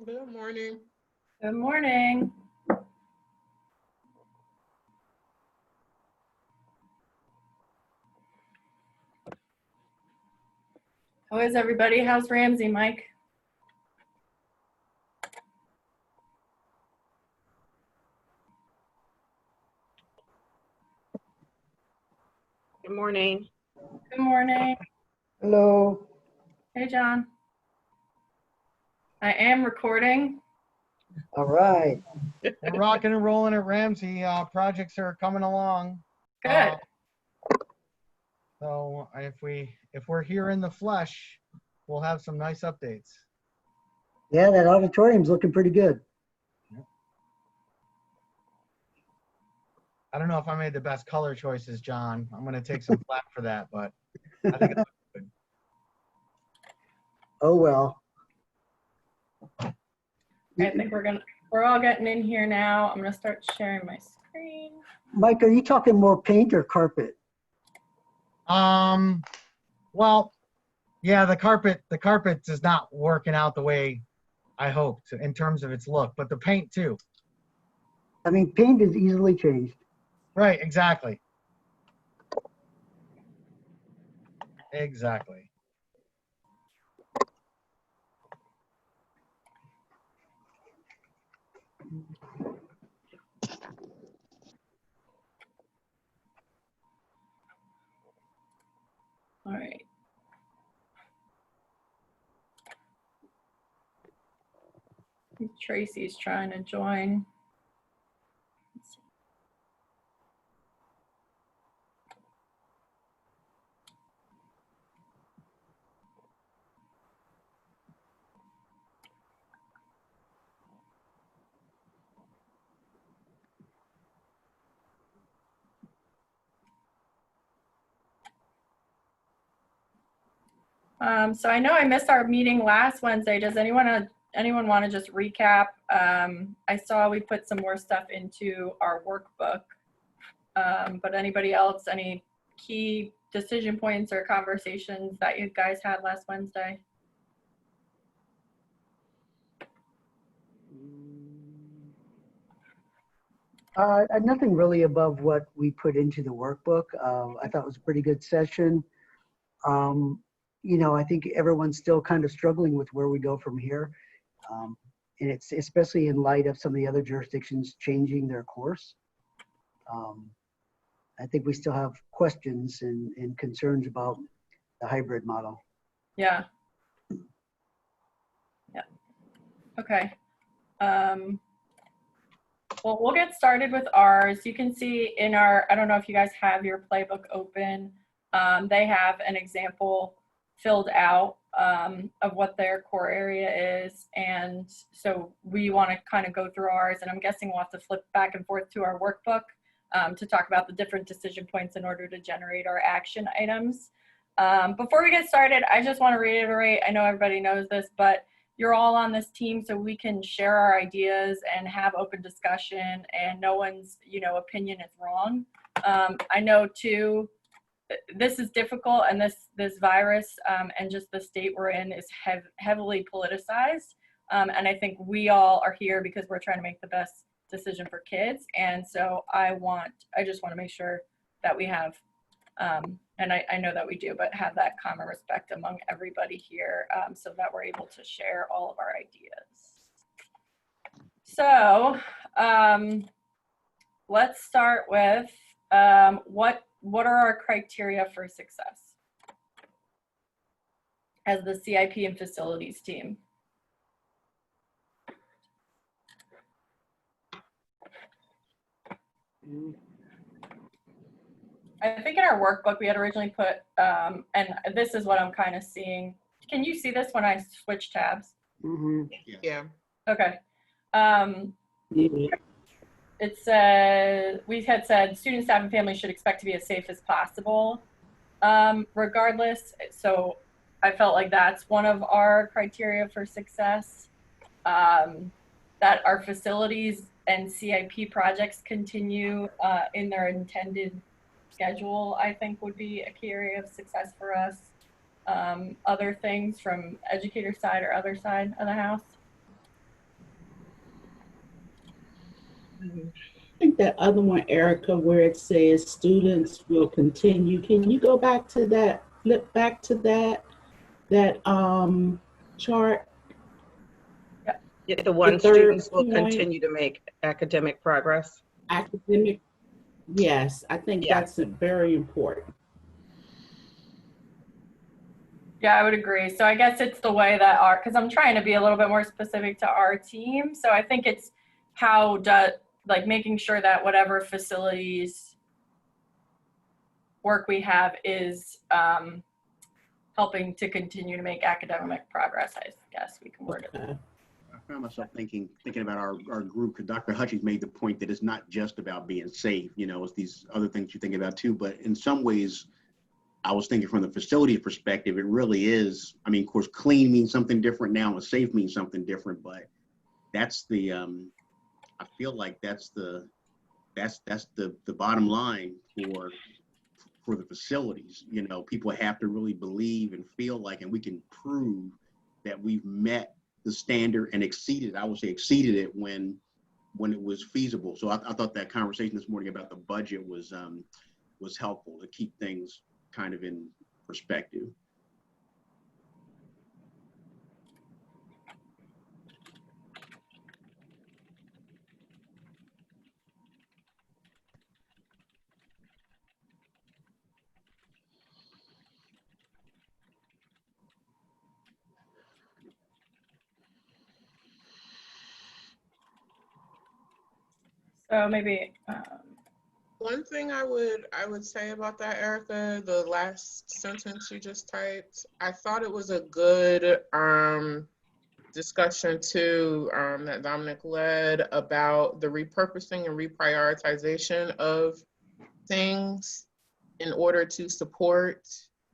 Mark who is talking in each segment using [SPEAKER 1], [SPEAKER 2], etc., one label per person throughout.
[SPEAKER 1] Good morning.
[SPEAKER 2] Good morning. How is everybody? How's Ramsey, Mike?
[SPEAKER 1] Good morning.
[SPEAKER 2] Good morning.
[SPEAKER 3] Hello.
[SPEAKER 2] Hey, John. I am recording.
[SPEAKER 3] All right.
[SPEAKER 4] We're rocking and rolling at Ramsey. Projects are coming along.
[SPEAKER 2] Good.
[SPEAKER 4] So if we're here in the flesh, we'll have some nice updates.
[SPEAKER 3] Yeah, that auditorium's looking pretty good.
[SPEAKER 4] I don't know if I made the best color choices, John. I'm going to take some flack for that, but I think it's good.
[SPEAKER 3] Oh, well.
[SPEAKER 2] I think we're all getting in here now. I'm gonna start sharing my screen.
[SPEAKER 3] Mike, are you talking more paint or carpet?
[SPEAKER 4] Well, yeah, the carpet is not working out the way I hoped in terms of its look, but the paint too.
[SPEAKER 3] I mean, paint is easily changed.
[SPEAKER 4] Right, exactly. Exactly.
[SPEAKER 2] All right. Tracy's trying to join. Let's see. So I know I missed our meeting last Wednesday. Does anyone want to just recap? I saw we put some more stuff into our workbook, but anybody else, any key decision points or conversations that you guys had last Wednesday?
[SPEAKER 3] Nothing really above what we put into the workbook. I thought it was a pretty good session. I think everyone's still kind of struggling with where we go from here. And it's especially in light of some of the other jurisdictions changing their course. I think we still have questions and concerns about the hybrid model.
[SPEAKER 2] Yeah. Yeah. Okay. Well, we'll get started with ours. You can see in our, I don't know if you guys have your playbook open. They have an example filled out of what their core area is. And so we want to kind of go through ours, and I'm guessing we'll have to flip back and forth to our workbook to talk about the different decision points in order to generate our action items. Before we get started, I just want to reiterate, I know everybody knows this, but you're all on this team so we can share our ideas and have open discussion, and no one's, opinion is wrong. I know too, this is difficult, and this virus and just the state we're in is heavily politicized. And I think we all are here because we're trying to make the best decision for kids. And so I just want to make sure that we have, and I know that we do, but have that common respect among everybody here so that we're able to share all of our ideas. So let's start with what are our criteria for success as the CIP and facilities team? I think in our workbook we had originally put, and this is what I'm kind of seeing. Can you see this when I switch tabs?
[SPEAKER 3] Mm-hmm.
[SPEAKER 1] Yeah.
[SPEAKER 2] Okay. It said, we had said students, staff, and families should expect to be as safe as possible, regardless. So I felt like that's one of our criteria for success. That our facilities and CIP projects continue in their intended schedule, I think would be a key area of success for us. Other things from educator side or other side of the house?
[SPEAKER 5] I think that other one, Erica, where it says students will continue. Can you go back to that, flip back to that chart?
[SPEAKER 1] Yeah, the one,
[SPEAKER 5] third
[SPEAKER 1] students will
[SPEAKER 5] point.
[SPEAKER 1] continue to make academic progress.
[SPEAKER 5] Academic, yes, I think
[SPEAKER 1] Yeah.
[SPEAKER 5] that's very important.
[SPEAKER 2] Yeah, I would agree. So I guess it's the way that because I'm trying to be a little bit more specific to our team. So I think it's like making sure that whatever facilities work we have is helping to continue to make academic progress, I guess we can word it.
[SPEAKER 5] Okay.
[SPEAKER 6] I found myself thinking about our group, because Dr. Hutchings made the point that it's not just about being safe, it's these other things you think about too. But in some ways, I was thinking from the facility perspective, it really is. I mean, of course, clean means something different now, and safe means something different. But that's the, I feel like that's the bottom line for the facilities. People have to really believe and feel like, and we can prove that we've met the standard and exceeded it when it was feasible. So I thought that conversation this morning about the budget was helpful to keep things kind of in perspective.
[SPEAKER 2] So maybe
[SPEAKER 7] One thing I would say about that, Erica, the last sentence you just typed, I thought it was a good discussion too that Dominic led about the repurposing and reprioritization of things in order to support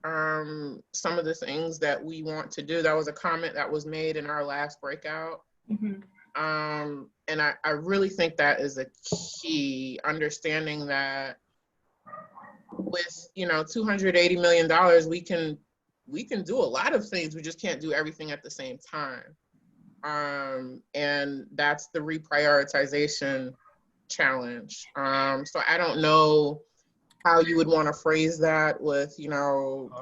[SPEAKER 7] some of the things that we want to do. That was a comment that was made in our last breakout.
[SPEAKER 2] mhm.
[SPEAKER 7] And I really think that is a key, understanding that with, $280 million, we can do a lot of things. We just can't do everything at the same time. And that's the reprioritization challenge. So I don't know how you would want to phrase that with,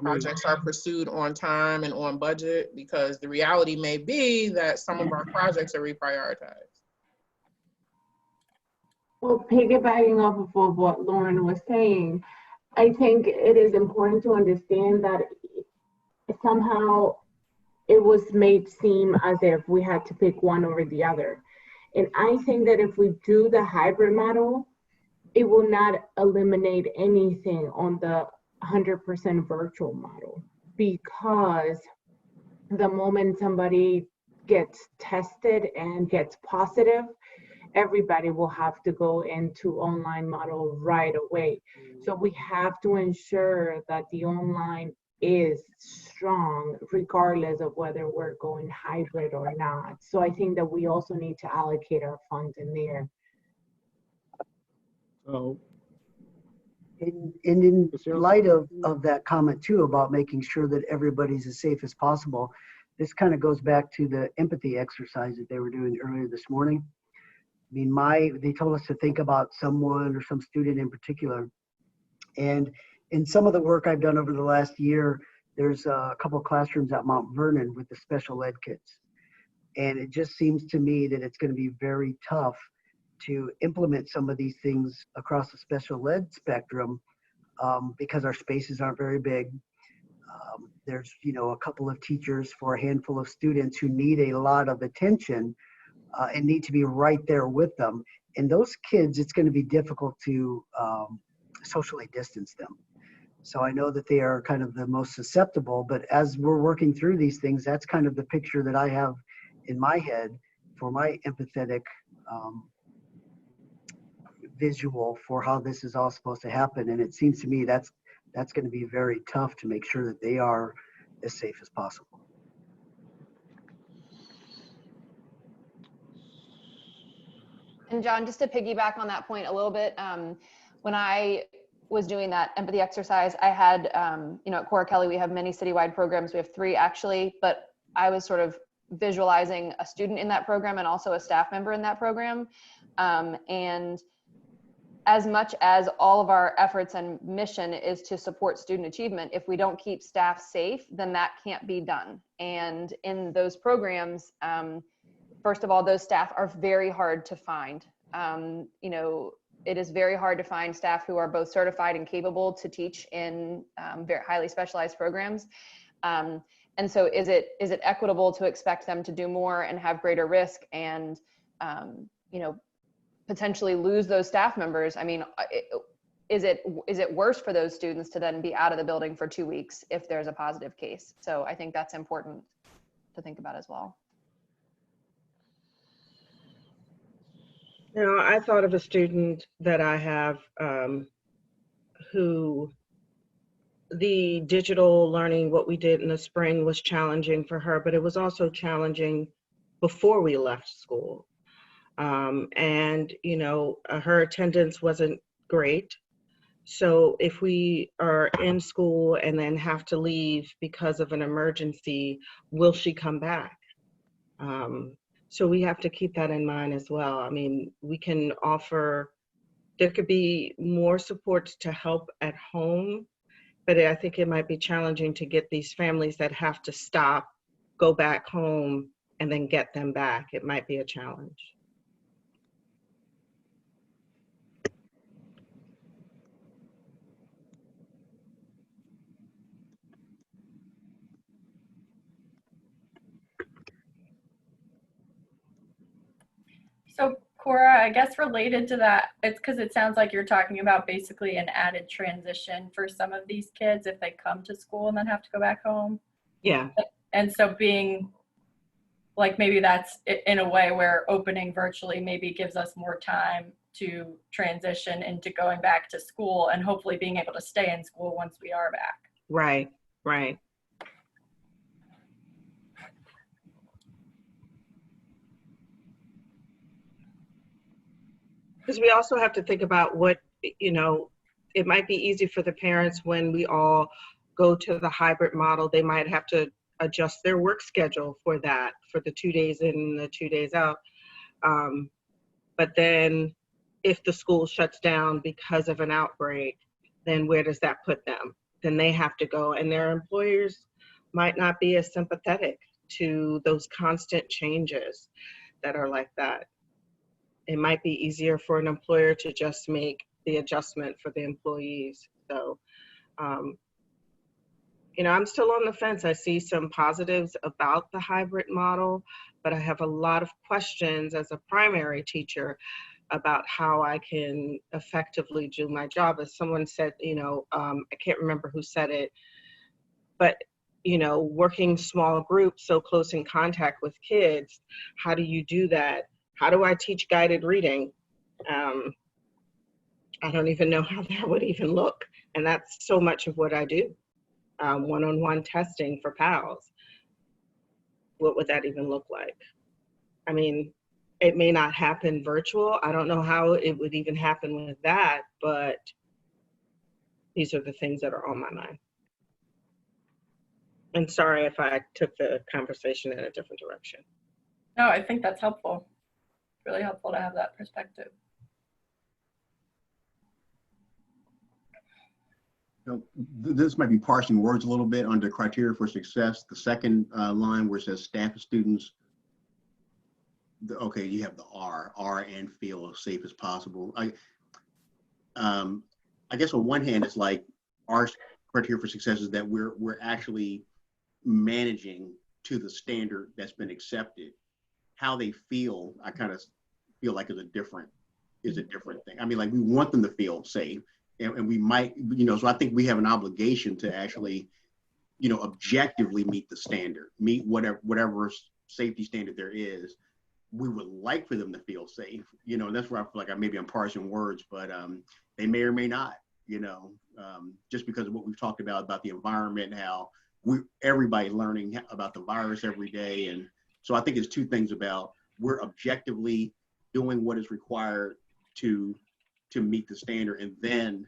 [SPEAKER 7] projects are pursued on time and on budget, because the reality may be that some of our projects are reprioritized.
[SPEAKER 8] Well, piggybacking off of what Lauren was saying, I think it is important to understand that somehow it was made seem as if we had to pick one over the other. And I think that if we do the hybrid model, it will not eliminate anything on the 100% virtual model, because the moment somebody gets tested and gets positive, everybody will have to go into online model right away. So we have to ensure that the online is strong regardless of whether we're going hybrid or not. So I think that we also need to allocate our funds in there.
[SPEAKER 6] So
[SPEAKER 3] in light of that comment too about making sure that everybody's as safe as possible, this kind of goes back to the empathy exercise that they were doing earlier this morning. I mean, they told us to think about someone or some student in particular. And in some of the work I've done over the last year, there's a couple of classrooms at Mount Vernon with the special ed kids. And it just seems to me that it's going to be very tough to implement some of these things across the special ed spectrum because our spaces aren't very big. There's, a couple of teachers for a handful of students who need a lot of attention and need to be right there with them. And those kids, it's going to be difficult to socially distance them. So I know that they are kind of the most susceptible, but as we're working through these things, that's kind of the picture that I have in my head for my empathetic visual for how this is all supposed to happen. And it seems to me that's going to be very tough to make sure that they are as safe as possible.
[SPEAKER 9] And John, just to piggyback on that point a little bit, when I was doing that empathy exercise, I had, at Cora Kelly, we have many citywide programs. We have 3 actually, but I was sort of visualizing a student in that program and also a staff member in that program. And as much as all of our efforts and mission is to support student achievement, if we don't keep staff safe, then that can't be done. And in those programs, first of all, those staff are very hard to find. You know, it is very hard to find staff who are both certified and capable to teach in very highly specialized programs. And so is it equitable to expect them to do more and have greater risk and, you know, potentially lose those staff members? I mean, is it worse for those students to then be out of the building for 2 weeks if there's a positive case? So I think that's important to think about as well.
[SPEAKER 1] You know, I thought of a student that I have who the digital learning, what we did in the spring was challenging for her, but it was also challenging before we left school. And, you know, her attendance wasn't great. So if we are in school and then have to leave because of an emergency, will she come back? So we have to keep that in mind as well. I mean, we can offer, there could be more supports to help at home, but I think it might be challenging to get these families that have to stop, go back home, and then get them back. It might be a challenge.
[SPEAKER 2] So Cora, I guess related to that, it's because it sounds like you're talking about basically an added transition for some of these kids if they come to school and then have to go back home.
[SPEAKER 1] Yeah.
[SPEAKER 2] And so being like, maybe that's in a way where opening virtually maybe gives us more time to transition into going back to school and hopefully being able to stay in school once we are back.
[SPEAKER 1] Right, right. Because we also have to think about what, you know, it might be easy for the parents when we all go to the hybrid model, they might have to adjust their work schedule for that, for the 2 days in and the 2 days out. But then if the school shuts down because of an outbreak, then where does that put them? Then they have to go, and their employers might not be as sympathetic to those constant changes that are like that. It might be easier for an employer to just make the adjustment for the employees. So, you know, I'm still on the fence. I see some positives about the hybrid model, but I have a lot of questions as a primary teacher about how I can effectively do my job. As someone said, you know, I can't remember who said it, but, you know, working small groups, so close in contact with kids, how do you do that? How do I teach guided reading? I don't even know how that would even look. And that's so much of what I do. One-on-one testing for PALS. What would that even look like? I mean, it may not happen virtual. I don't know how it would even happen with that, but these are the things that are on my mind. And sorry if I took the conversation in a different direction.
[SPEAKER 2] No, I think that's helpful. Really helpful to have that perspective.
[SPEAKER 6] Now, this might be parsing words a little bit under criteria for success. The second line where it says staff and students, okay, you have the R and feel as safe as possible. I guess on one hand, it's like our criteria for success is that we're actually managing to the standard that's been accepted. How they feel, I kind of feel like is a different thing. I mean, like we want them to feel safe, and we might, you know, so I think we have an obligation to actually, you know, objectively meet the standard, meet whatever safety standard there is. We would like for them to feel safe, you know, and that's where I feel like I'm parsing words, but they may or may not, you know, just because of what we've talked about the environment, how everybody's learning about the virus every day. And so I think it's two things about we're objectively doing what is required to meet the standard, and then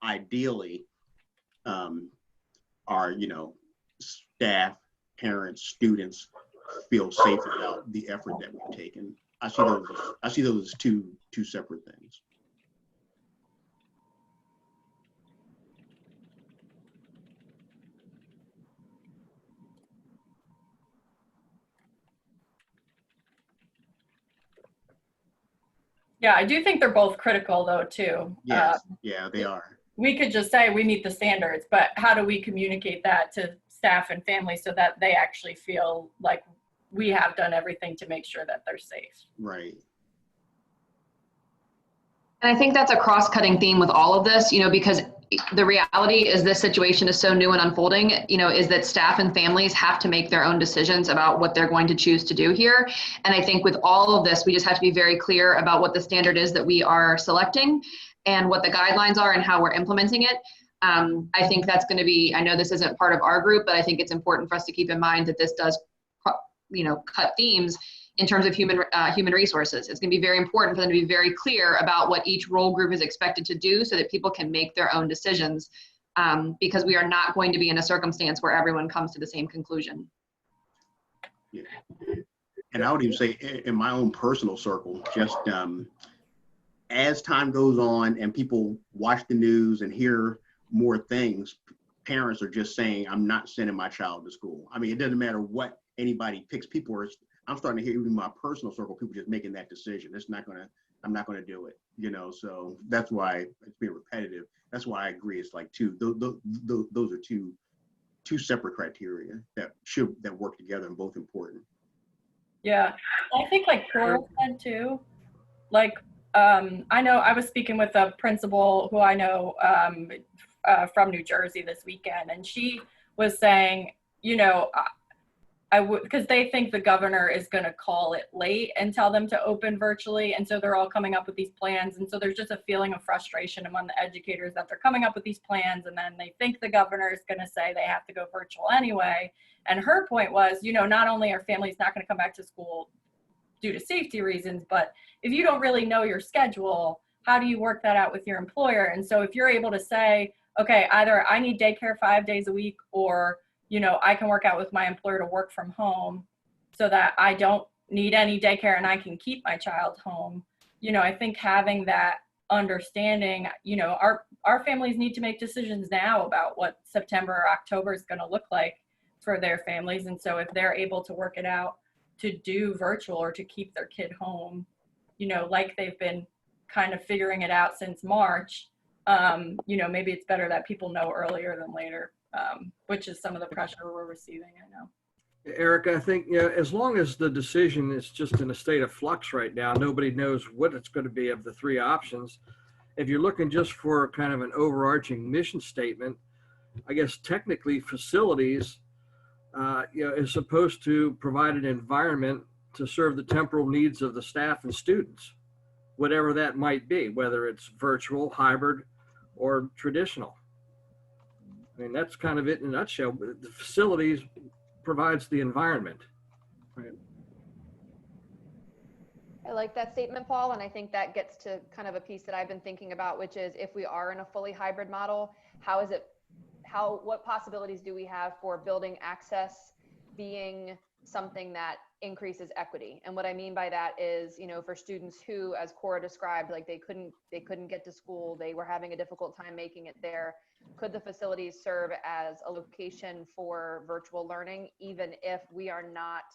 [SPEAKER 6] ideally our, you know, staff, parents, students feel safe about the effort that we've taken. I see those as two separate things.
[SPEAKER 2] Yeah, I do think they're both critical though too.
[SPEAKER 6] Yes, yeah, they are.
[SPEAKER 2] We could just say we meet the standards, but how do we communicate that to staff and families so that they actually feel like we have done everything to make sure that they're safe?
[SPEAKER 6] Right.
[SPEAKER 9] And I think that's a cross-cutting theme with all of this, because the reality is this situation is so new and unfolding, is that staff and families have to make their own decisions about what they're going to choose to do here. And I think with all of this, we just have to be very clear about what the standard is that we are selecting and what the guidelines are and how we're implementing it. I think that's going to be, I know this isn't part of our group, but I think it's important for us to keep in mind that this does, cut themes in terms of human resources. It's going to be very important for them to be very clear about what each role group is expected to do so that people can make their own decisions, because we are not going to be in a circumstance where everyone comes to the same conclusion.
[SPEAKER 6] Yeah. And I would even say in my own personal circle, just as time goes on and people watch the news and hear more things, parents are just saying, I'm not sending my child to school. I mean, it doesn't matter what anybody picks. I'm starting to hear even in my personal circle, people just making that decision. I'm not gonna do it, so that's why it's being repetitive. That's why I agree. It's like those are two separate criteria that work together and both important.
[SPEAKER 2] Yeah, I think like Cora said too, like, I know I was speaking with a principal who I know from New Jersey this weekend, and she was saying, I would, because they think the governor is going to call it late and tell them to open virtually. And so they're all coming up with these plans. And so there's just a feeling of frustration among the educators that they're coming up with these plans. And then they think the governor is going to say they have to go virtual anyway. And her point was, not only are families not going to come back to school due to safety reasons, but if you don't really know your schedule, how do you work that out with your employer? And so if you're able to say, okay, either I need daycare 5 days a week, or I can work out with my employer to work from home so that I don't need any daycare and I can keep my child home. I think having that understanding, our families need to make decisions now about what September or October is going to look like for their families. And so if they're able to work it out to do virtual or to keep their kid home, like they've been kind of figuring it out since March, maybe it's better that people know earlier than later. Which is some of the pressure we're receiving, I know.
[SPEAKER 10] Erica, I think, as long as the decision is just in a state of flux right now, nobody knows what it's going to be of the three options. If you're looking just for kind of an overarching mission statement, I guess technically facilities, is supposed to provide an environment to serve the temporal needs of the staff and students, whatever that might be, whether it's virtual, hybrid, or traditional. I mean, that's kind of it in a nutshell. The facilities provides the environment. Right.
[SPEAKER 9] I like that statement, Paul, and I think that gets to kind of a piece that I've been thinking about, which is if we are in a fully hybrid model, what possibilities do we have for building access being something that increases equity? And what I mean by that is, for students who, as Cora described, like they couldn't get to school, they were having a difficult time making it there. Could the facilities serve as a location for virtual learning, even if we are not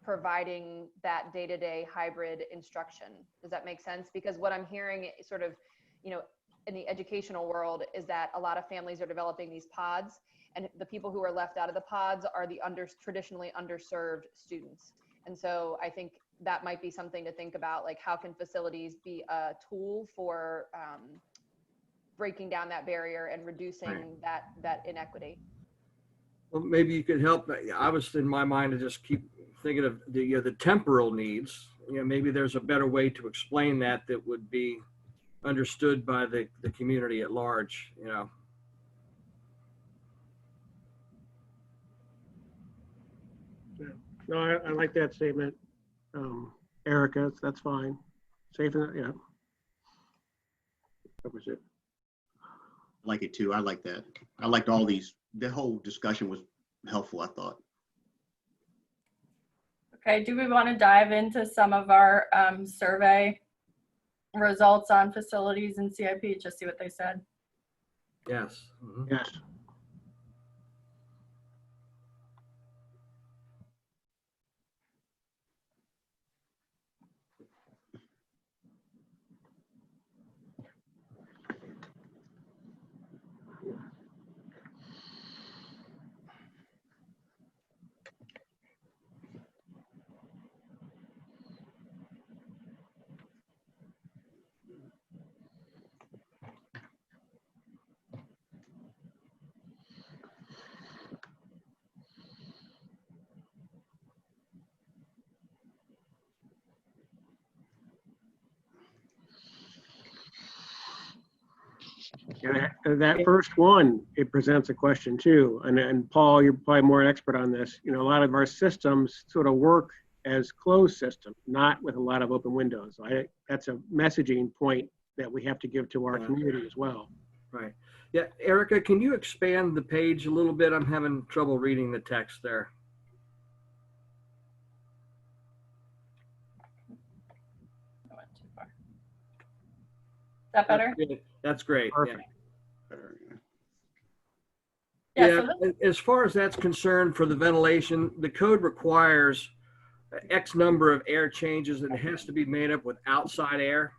[SPEAKER 9] providing that day-to-day hybrid instruction? Does that make sense? Because what I'm hearing sort of, in the educational world is that a lot of families are developing these pods, and the people who are left out of the pods are the traditionally underserved students. And so I think that might be something to think about, like how can facilities be a tool for breaking down that barrier and reducing that inequity?
[SPEAKER 10] Well, maybe you could help. I was in my mind to just keep thinking of the temporal needs. Maybe there's a better way to explain that would be understood by the community at large.
[SPEAKER 11] No, I like that statement, Erica. That's fine. Safe, yeah. That was it.
[SPEAKER 6] I like it too. I like that. I liked all these. The whole discussion was helpful, I thought.
[SPEAKER 2] Okay, do we want to dive into some of our survey results on facilities and CIP, just see what they said?
[SPEAKER 10] Yes. Mhm.
[SPEAKER 11] Yes. And that first one, it presents a question too. And Paul, you're probably more an expert on this. You know, a lot of our systems sort of work as closed systems, not with a lot of open windows. That's a messaging point that we have to give to our community as well.
[SPEAKER 10] Right. Yeah, Erica, can you expand the page a little bit? I'm having trouble reading the text there.
[SPEAKER 2] I went too far. Is that better?
[SPEAKER 10] That's great.
[SPEAKER 11] Perfect.
[SPEAKER 2] Yeah,
[SPEAKER 10] Yeah, as far as that's concerned for the ventilation, the code requires X number of air changes, and it has to be made up with outside air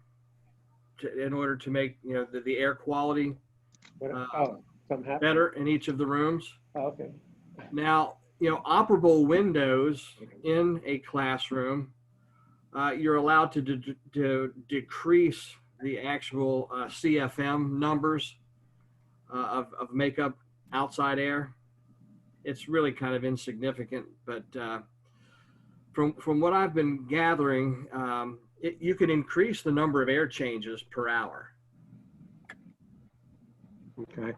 [SPEAKER 10] in order to make, you know, the air quality better in each of the rooms.
[SPEAKER 11] Okay.
[SPEAKER 10] Now, you know, operable windows in a classroom, you're allowed to decrease the actual CFM numbers of makeup outside air. It's really kind of insignificant, but from what I've been gathering, you can increase the number of air changes per hour.
[SPEAKER 11] Okay.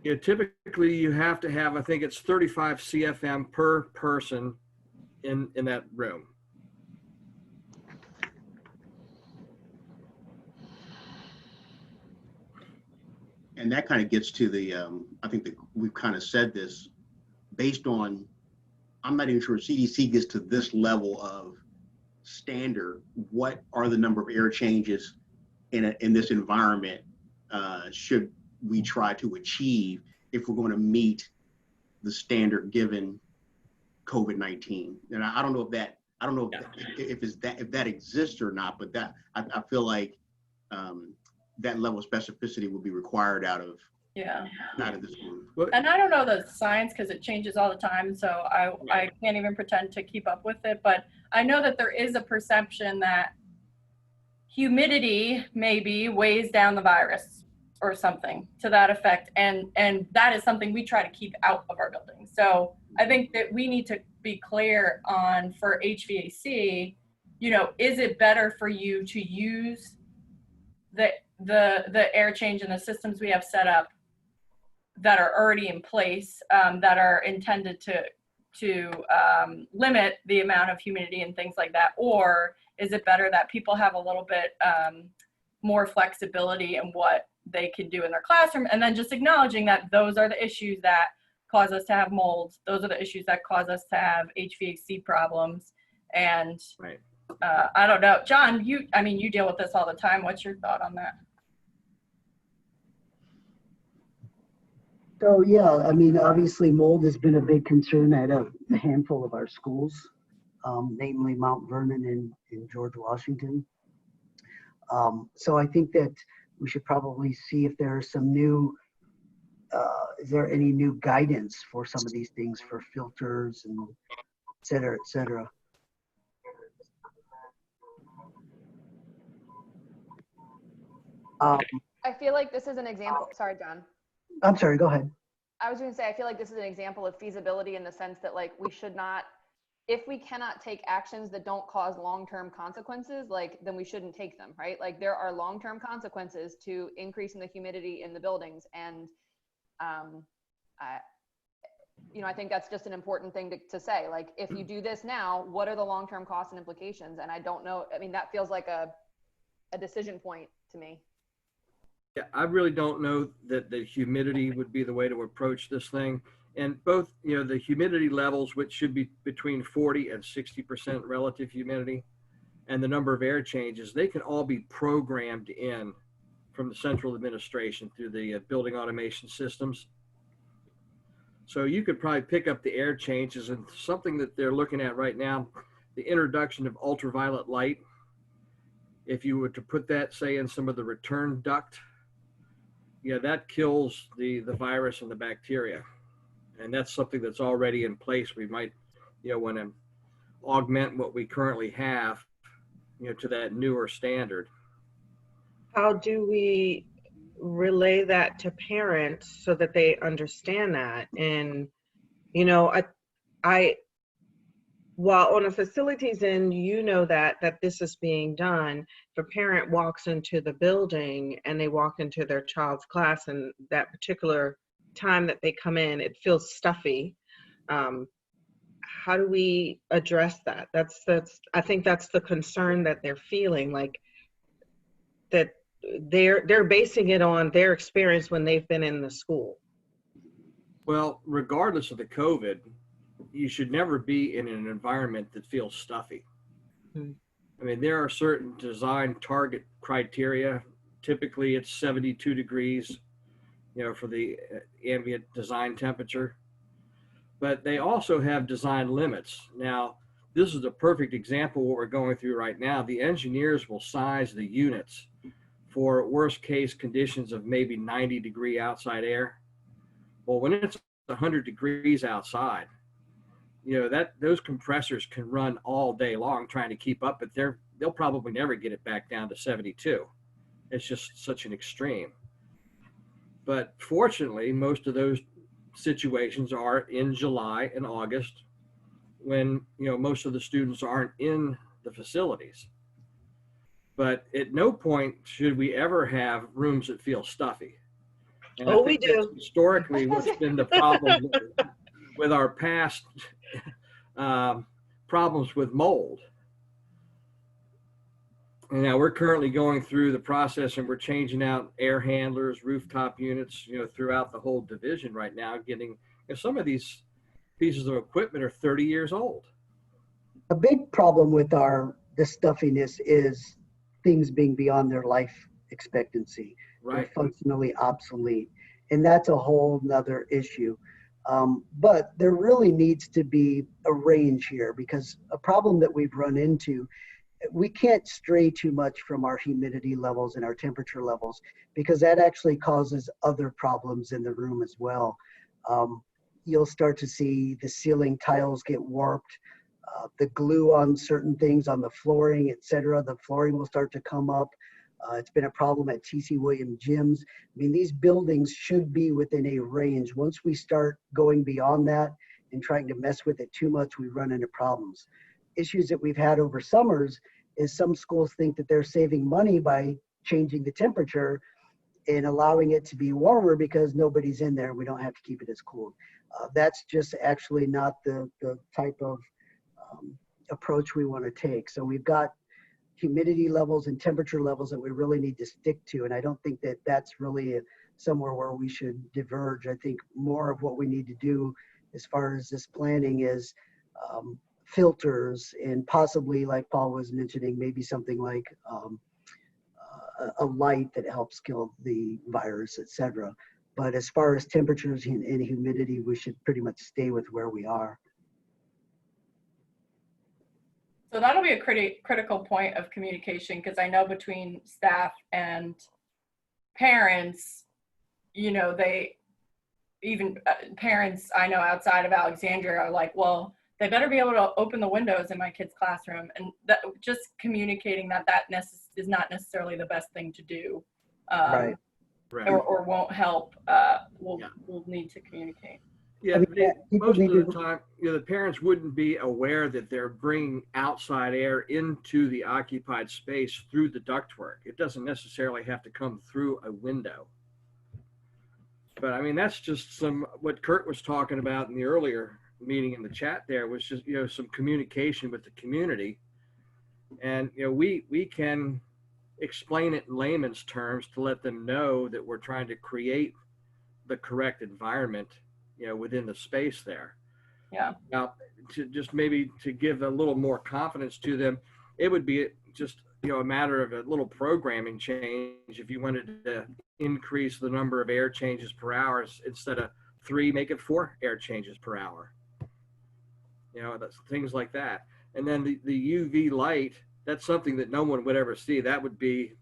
[SPEAKER 10] You know, typically you have to have, I think it's 35 CFM per person in that room.
[SPEAKER 6] And that kind of gets to the, I think that we've kind of said this based on, I'm not even sure CDC gets to this level of standard. What are the number of air changes in this environment should we try to achieve if we're going to meet the standard given COVID-19? And I don't know if that, I don't know if that exists or not, but that I feel like that level of specificity will be required out of this group.
[SPEAKER 2] And I don't know the science because it changes all the time, so I can't even pretend to keep up with it, but I know that there is a perception that humidity maybe weighs down the virus or something to that effect, and that is something we try to keep out of our buildings. So I think that we need to be clear on, for HVAC, you know, is it better for you to use the air change and the systems we have set up that are already in place, that are intended to limit the amount of humidity and things like that? Or is it better that people have a little bit more flexibility in what they can do in their classroom, and then just acknowledging that those are the issues that cause us to have molds, those are the issues that cause us to have HVAC problems. And I don't know, John, you deal with this all the time. What's your thought on that?
[SPEAKER 3] So yeah, I mean, obviously mold has been a big concern at a handful of our schools, namely Mount Vernon and George Washington. So I think that we should probably see if there are some new, is there any new guidance for some of these things for filters and et cetera, et cetera.
[SPEAKER 9] I feel like this is an example. Sorry, John.
[SPEAKER 3] I'm sorry, go ahead.
[SPEAKER 9] I was going to say, I feel like this is an example of feasibility in the sense that, like, we should not, if we cannot take actions that don't cause long-term consequences, like, then we shouldn't take them, right? Like, there are long-term consequences to increasing the humidity in the buildings. And, I think that's just an important thing to say. Like, if you do this now, what are the long-term costs and implications? And I don't know, I mean, that feels like a decision point to me.
[SPEAKER 10] Yeah, I really don't know that the humidity would be the way to approach this thing. And both, the humidity levels, which should be between 40 and 60% relative humidity, and the number of air changes, they can all be programmed in from the central administration through the building automation systems. So you could probably pick up the air changes, and something that they're looking at right now, the introduction of ultraviolet light. If you were to put that, say, in some of the return duct, that kills the virus and the bacteria. And that's something that's already in place. We might, want to augment what we currently have, to that newer standard.
[SPEAKER 1] How do we relay that to parents so that they understand that? And, while on a facilities end, that this is being done, if a parent walks into the building and they walk into their child's class and that particular time that they come in, it feels stuffy. How do we address that? I think that's the concern that they're feeling, like that they're basing it on their experience when they've been in the school.
[SPEAKER 10] Well, regardless of the COVID, you should never be in an environment that feels stuffy.
[SPEAKER 1] Hmm.
[SPEAKER 10] I mean, there are certain design target criteria. Typically it's 72 degrees, for the ambient design temperature, but they also have design limits. Now, this is a perfect example of what we're going through right now. The engineers will size the units for worst case conditions of maybe 90-degree outside air. Well, when it's 100 degrees outside, those compressors can run all day long trying to keep up, but they'll probably never get it back down to 72. It's just such an extreme. But fortunately, most of those situations are in July and August when, most of the students aren't in the facilities. But at no point should we ever have rooms that feel stuffy. And I think that's historically what's been the problem with our past problems with mold. And now we're currently going through the process, and we're changing out air handlers, rooftop units, throughout the whole division right now, getting, some of these pieces of equipment are 30 years old.
[SPEAKER 3] A big problem with the stuffiness is things being beyond their life expectancy.
[SPEAKER 10] Right.
[SPEAKER 3] They're functionally obsolete. And that's a whole nother issue. But there really needs to be a range here, because a problem that we've run into, we can't stray too much from our humidity levels and our temperature levels, because that actually causes other problems in the room as well. You'll start to see the ceiling tiles get warped, the glue on certain things on the flooring, etc. The flooring will start to come up. It's been a problem at TC Williams gyms. I mean, these buildings should be within a range. Once we start going beyond that and trying to mess with it too much, we run into problems. Issues that we've had over summers is some schools think that they're saving money by changing the temperature and allowing it to be warmer because nobody's in there. We don't have to keep it as cold. That's just actually not the type of approach we want to take. So we've got humidity levels and temperature levels that we really need to stick to. And I don't think that that's really somewhere where we should diverge. I think more of what we need to do as far as this planning is filters, and possibly, like Paul was mentioning, maybe something like a light that helps kill the virus, etc. But as far as temperatures and humidity, we should pretty much stay with where we are.
[SPEAKER 2] So that'll be a critical point of communication, because I know between staff and parents, they even parents I know outside of Alexandria are like, well, they better be able to open the windows in my kid's classroom. And that, just communicating that is not necessarily the best thing to do,
[SPEAKER 3] Right.
[SPEAKER 2] or won't help. We'll need to communicate.
[SPEAKER 10] Yeah, most of the time, the parents wouldn't be aware that they're bringing outside air into the occupied space through the ductwork. It doesn't necessarily have to come through a window. But I mean, that's just what Kurt was talking about in the earlier meeting in the chat there, was just, some communication with the community. And, we can explain it in layman's terms to let them know that we're trying to create the correct environment, within the space there.
[SPEAKER 2] Yeah.
[SPEAKER 10] Now, to just maybe to give a little more confidence to them, it would be just, a matter of a little programming change. If you wanted to increase the number of air changes per hour, instead of 3, make it 4 air changes per hour. That's things like that. And then the UV light, that's something that no one would ever see. That would be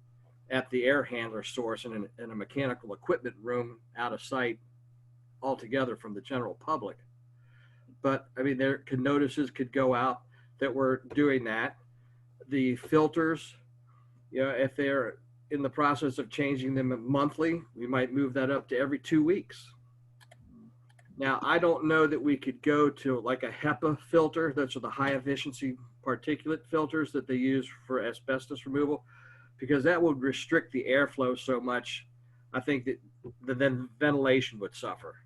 [SPEAKER 10] at the air handler source in a mechanical equipment room, out of sight altogether from the general public. But I mean, notices could go out that we're doing that. The filters, if they're in the process of changing them monthly, we might move that up to every 2 weeks. Now, I don't know that we could go to like a HEPA filter. Those are the high efficiency particulate filters that they use for asbestos removal, because that would restrict the airflow so much. I think that then ventilation would suffer.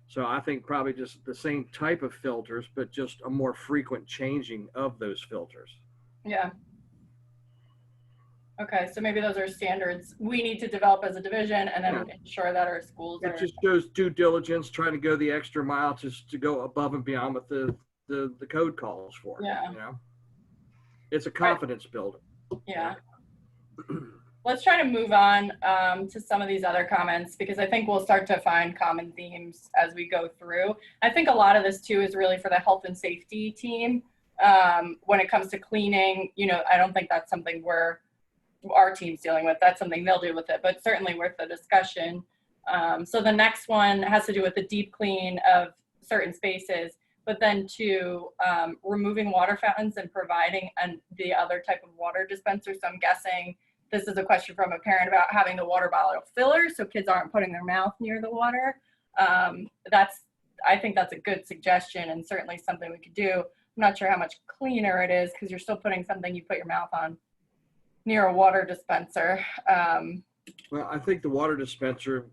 [SPEAKER 10] So I think probably just the same type of filters, but just a more frequent changing of those filters.
[SPEAKER 2] Yeah. Okay, so maybe those are standards we need to develop as a division, and then ensure that our schools are.
[SPEAKER 10] It just shows due diligence, trying to go the extra mile just to go above and beyond what the code calls for.
[SPEAKER 2] Yeah.
[SPEAKER 10] It's a confidence builder.
[SPEAKER 2] Yeah. Let's try to move on to some of these other comments, because I think we'll start to find common themes as we go through. I think a lot of this too is really for the health and safety team. When it comes to cleaning, I don't think that's something our team's dealing with. That's something they'll do with it, but certainly worth the discussion. So the next one has to do with the deep clean of certain spaces, but then to removing water fountains and providing the other type of water dispenser. So I'm guessing this is a question from a parent about having the water bottle filler so kids aren't putting their mouth near the water. I think that's a good suggestion, and certainly something we could do. I'm not sure how much cleaner it is, because you're still putting something you put your mouth on near a water dispenser.
[SPEAKER 10] Well, I think the water dispenser,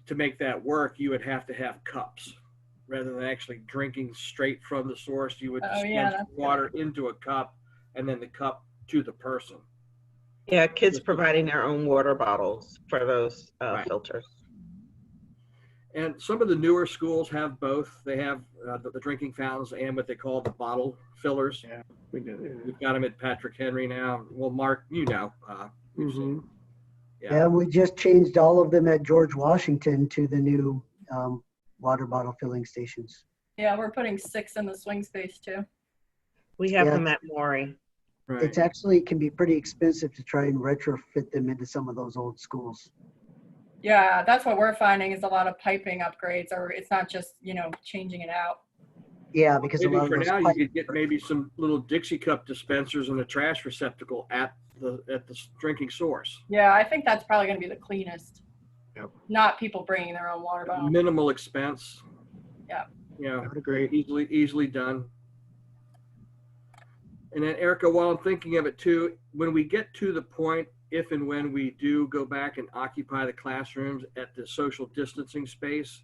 [SPEAKER 10] to make that work, you would have to have cups rather than actually drinking straight from the source. You would dispense water into a cup and then the cup to the person.
[SPEAKER 1] Yeah, kids providing their own water bottles for those filters.
[SPEAKER 10] And some of the newer schools have both. They have the drinking fountains and what they call the bottle fillers.
[SPEAKER 11] Yeah, we do. Yeah.
[SPEAKER 10] We've got them at Patrick Henry now. Well, Mark,
[SPEAKER 3] Yeah, we just changed all of them at George Washington to the new water bottle filling stations.
[SPEAKER 2] Yeah, we're putting 6 in the swing space too.
[SPEAKER 1] We have them at Maury.
[SPEAKER 10] Right.
[SPEAKER 3] It's actually can be pretty expensive to try and retrofit them into some of those old schools.
[SPEAKER 2] Yeah, that's what we're finding is a lot of piping upgrades, or it's not just, changing it out.
[SPEAKER 3] Yeah, because
[SPEAKER 10] maybe
[SPEAKER 3] a lot
[SPEAKER 10] for
[SPEAKER 3] of those
[SPEAKER 10] now you could get maybe some little Dixie cup dispensers and a trash receptacle at the drinking source.
[SPEAKER 2] Yeah, I think that's probably going to be the cleanest.
[SPEAKER 11] Yep.
[SPEAKER 2] Not people bringing their own water bottle.
[SPEAKER 10] Minimal expense.
[SPEAKER 2] Yeah.
[SPEAKER 11] I would agree.
[SPEAKER 10] Easily done. And then Erica, while I'm thinking of it too, when we get to the point, if and when we do go back and occupy the classrooms at the social distancing space,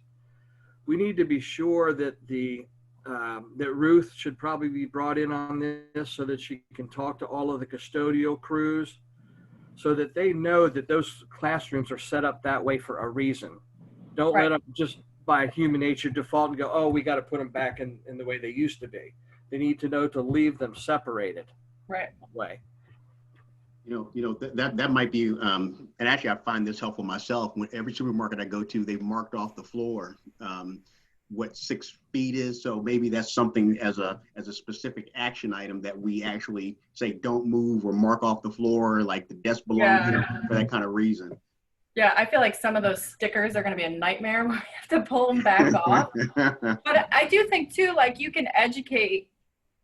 [SPEAKER 10] we need to be sure that that Ruth should probably be brought in on this so that she can talk to all of the custodial crews so that they know that those classrooms are set up that way for a reason. Don't let them just by human nature default and go, oh, we got to put them back in the way they used to be. They need to know to leave them separated.
[SPEAKER 2] Right.
[SPEAKER 10] That way.
[SPEAKER 6] That might be, and actually I find this helpful myself. When every supermarket I go to, they've marked off the floor what 6 feet is. So maybe that's something as a specific action item that we actually say don't move or mark off the floor, like the desk belongs here for that kind of reason.
[SPEAKER 2] Yeah, I feel like some of those stickers are going to be a nightmare when we have to pull them back off. But I do think too, like you can educate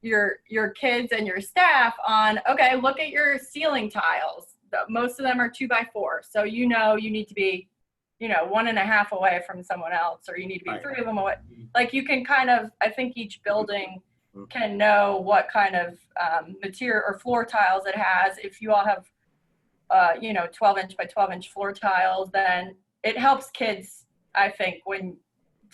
[SPEAKER 2] your kids and your staff on, okay, look at your ceiling tiles. Most of them are 2x4. So you need to be, 1.5 away from someone else, or you need to be 3 of them away. Like you can kind of, I think each building can know what kind of material or floor tiles it has. If you all have 12-inch by 12-inch floor tiles, then it helps kids, I think,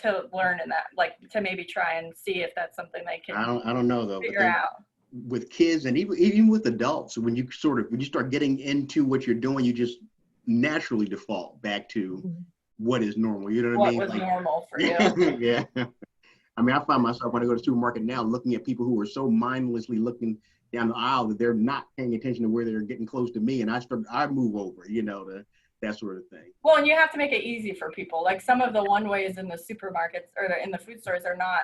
[SPEAKER 2] to learn in that, like to maybe try and see if that's something they can.
[SPEAKER 6] I don't know though.
[SPEAKER 2] Figure out.
[SPEAKER 6] With kids and even with adults, when you start getting into what you're doing, you just naturally default back to what is normal. You know what I
[SPEAKER 2] What
[SPEAKER 6] mean?
[SPEAKER 2] was
[SPEAKER 6] Like,
[SPEAKER 2] normal for you?
[SPEAKER 6] yeah. I mean, I find myself when I go to the supermarket now looking at people who are so mindlessly looking down the aisle that they're not paying attention to where they're getting close to me, and I move over, to that sort of thing.
[SPEAKER 2] Well, and you have to make it easy for people. Like some of the one ways in the supermarkets or in the food stores are not,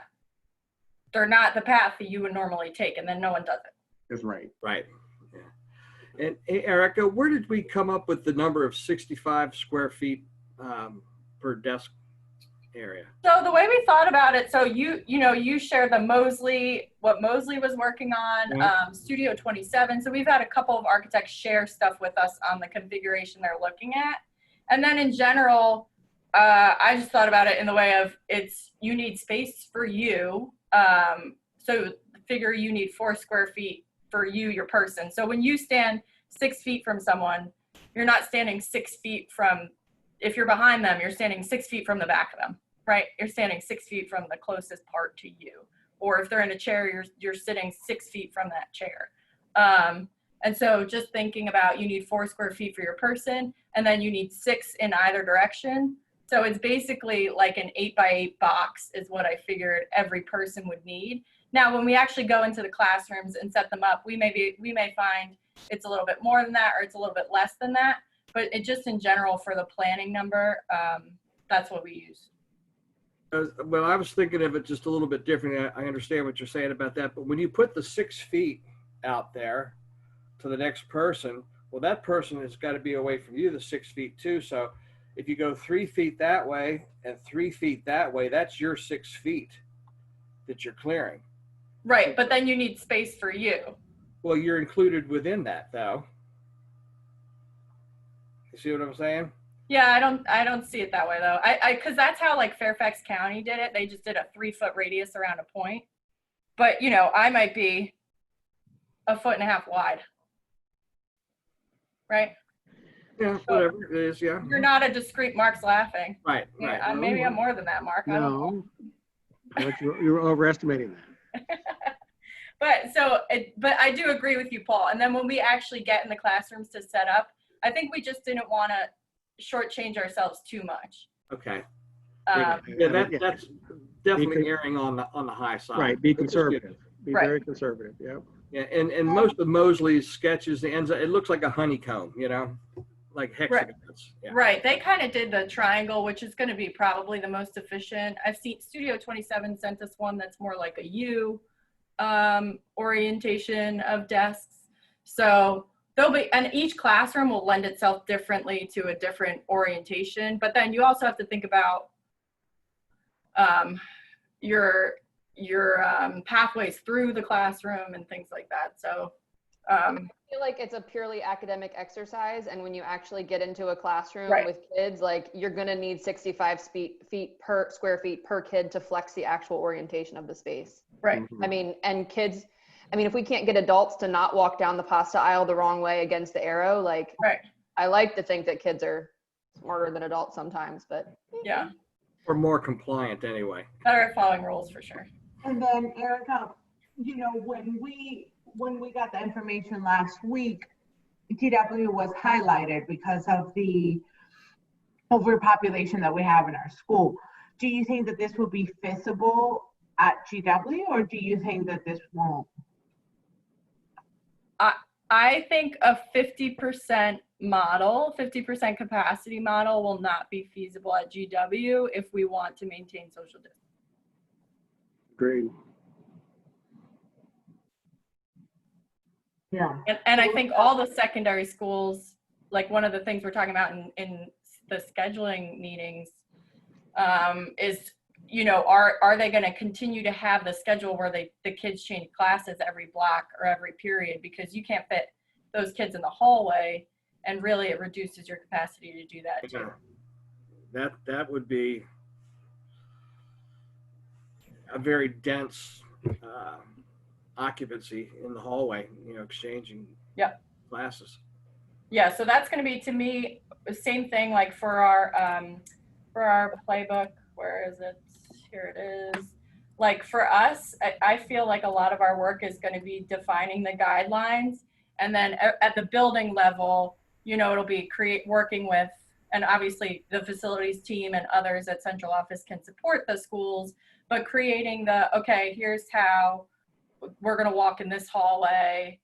[SPEAKER 2] they're not the path that you would normally take, and then no one does it.
[SPEAKER 6] That's right.
[SPEAKER 10] Right. Yeah. And hey, Erica, where did we come up with the number of 65 square feet per desk area?
[SPEAKER 2] So the way we thought about it, so you shared what Mosley was working on,
[SPEAKER 10] Yeah.
[SPEAKER 2] Studio 27. So we've had a couple of architects share stuff with us on the configuration they're looking at. And then in general, I just thought about it in the way of you need space for you. So figure you need 4 square feet for you, your person. So when you stand 6 feet from someone, you're not standing 6 feet from, if you're behind them, you're standing 6 feet from the back of them, right? You're standing 6 feet from the closest part to you. Or if they're in a chair, you're sitting 6 feet from that chair. And so just thinking about, you need 4 square feet for your person, and then you need 6 in either direction. So it's basically like an 8x8 box is what I figured every person would need. Now, when we actually go into the classrooms and set them up, we may find it's a little bit more than that, or it's a little bit less than that. But it just in general for the planning number, that's what we use.
[SPEAKER 10] Well, I was thinking of it just a little bit different. I understand what you're saying about that, but when you put the 6 feet out there to the next person, well, that person has got to be away from you the 6 feet too. So if you go 3 feet that way and 3 feet that way, that's your 6 feet that you're clearing.
[SPEAKER 2] Right, but then you need space for you.
[SPEAKER 10] Well, you're included within that, though. You see what I'm saying?
[SPEAKER 2] Yeah, I don't see it that way though. Because that's how like Fairfax County did it. They just did a 3-foot radius around a point. But I might be 1.5 feet wide. Right?
[SPEAKER 10] Yeah, whatever it is, yeah.
[SPEAKER 2] You're not a discrete. Mark's laughing.
[SPEAKER 10] Right,
[SPEAKER 2] Yeah,
[SPEAKER 10] right.
[SPEAKER 2] maybe I'm more than that, Mark. I don't know.
[SPEAKER 11] No, but you're overestimating that.
[SPEAKER 2] But I do agree with you, Paul. And then when we actually get in the classrooms to set up, I think we just didn't want to shortchange ourselves too much.
[SPEAKER 10] Okay.
[SPEAKER 2] Um,
[SPEAKER 10] Yeah, that's definitely erring on the high side.
[SPEAKER 11] Right, be
[SPEAKER 10] Which is
[SPEAKER 11] conservative. Be
[SPEAKER 2] Right.
[SPEAKER 11] very conservative, yeah.
[SPEAKER 10] Yeah, and most of Mosley's sketches, it looks like a honeycomb, like hexagons. Yeah.
[SPEAKER 2] Right. They kind of did the triangle, which is going to be probably the most efficient. I've seen Studio 27 sent us one that's more like a U orientation of desks. So and each classroom will lend itself differently to a different orientation. But then you also have to think about your pathways through the classroom and things like that. So
[SPEAKER 9] I feel like it's a purely academic exercise, and when you actually get into a classroom
[SPEAKER 2] Right.
[SPEAKER 9] with kids, like you're gonna need 65 square feet per kid to flex the actual orientation of the space.
[SPEAKER 2] right.
[SPEAKER 9] I mean, and kids, if we can't get adults to not walk down the pasta aisle the wrong way against the arrow, like
[SPEAKER 2] Right.
[SPEAKER 9] I like to think that kids are smarter than adults sometimes, but
[SPEAKER 2] Yeah.
[SPEAKER 10] Or more compliant anyway.
[SPEAKER 2] Better at following rules for sure.
[SPEAKER 12] And then Erica, when we got the information last week, TW was highlighted because of the overpopulation that we have in our school. Do you think that this will be feasible at GW, or do you think that this won't?
[SPEAKER 2] I think a 50% model, 50% capacity model will not be feasible at GW if we want to maintain social distance.
[SPEAKER 11] Agreed.
[SPEAKER 12] Yeah.
[SPEAKER 2] And I think all the secondary schools, like one of the things we're talking about in the scheduling meetings is, are they going to continue to have the schedule where the kids change classes every block or every period, because you can't fit those kids in the hallway, and really it reduces your capacity to do that too.
[SPEAKER 10] That would be a very dense occupancy in the hallway, exchanging classes.
[SPEAKER 2] Yeah, so that's going to be, to me, the same thing like for our playbook. Where is it? Here it is. Like for us, I feel like a lot of our work is going to be defining the guidelines, and then at the building level, it'll be working with and obviously the facilities team and others at central office can support the schools, but creating okay, here's how we're going to walk in this hallway.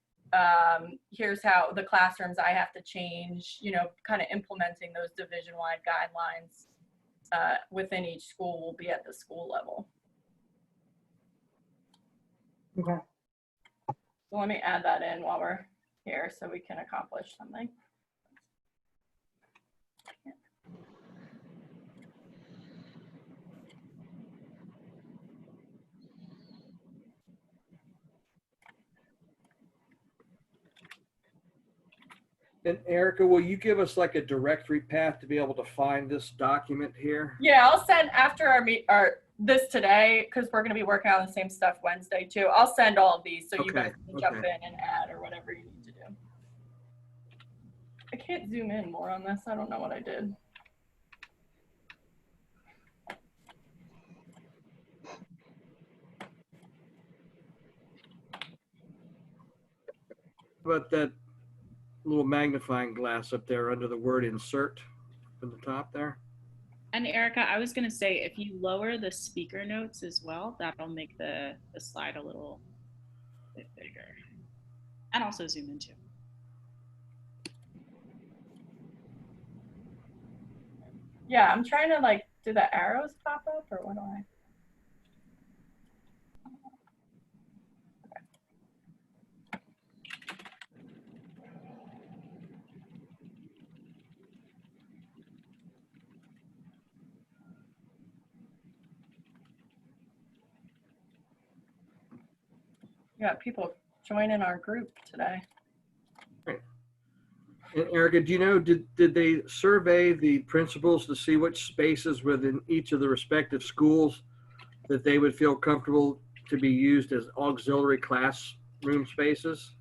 [SPEAKER 2] Here's how the classrooms I have to change, kind of implementing those division-wide guidelines within each school will be at the school level.
[SPEAKER 12] Okay.
[SPEAKER 2] So let me add that in while we're here so we can accomplish something.
[SPEAKER 10] And Erica, will you give us like a directory path to be able to find this document here?
[SPEAKER 2] Yeah, I'll send after our this today, because we're going to be working on the same stuff Wednesday too. I'll send all of these so you guys can jump in and add or whatever you need to do. I can't zoom in more on this. I don't know what I did.
[SPEAKER 10] But that little magnifying glass up there under the word insert from the top there.
[SPEAKER 13] And Erica, I was going to say, if you lower the speaker notes as well, that'll make the slide a little bit bigger. And also zoom in too.
[SPEAKER 2] Yeah, I'm trying to do the arrows pop up or what do I? We got people joining our group today.
[SPEAKER 10] And Erica, do you know, did they survey the principals to see which spaces within each of the respective schools that they would feel comfortable to be used as auxiliary classroom spaces?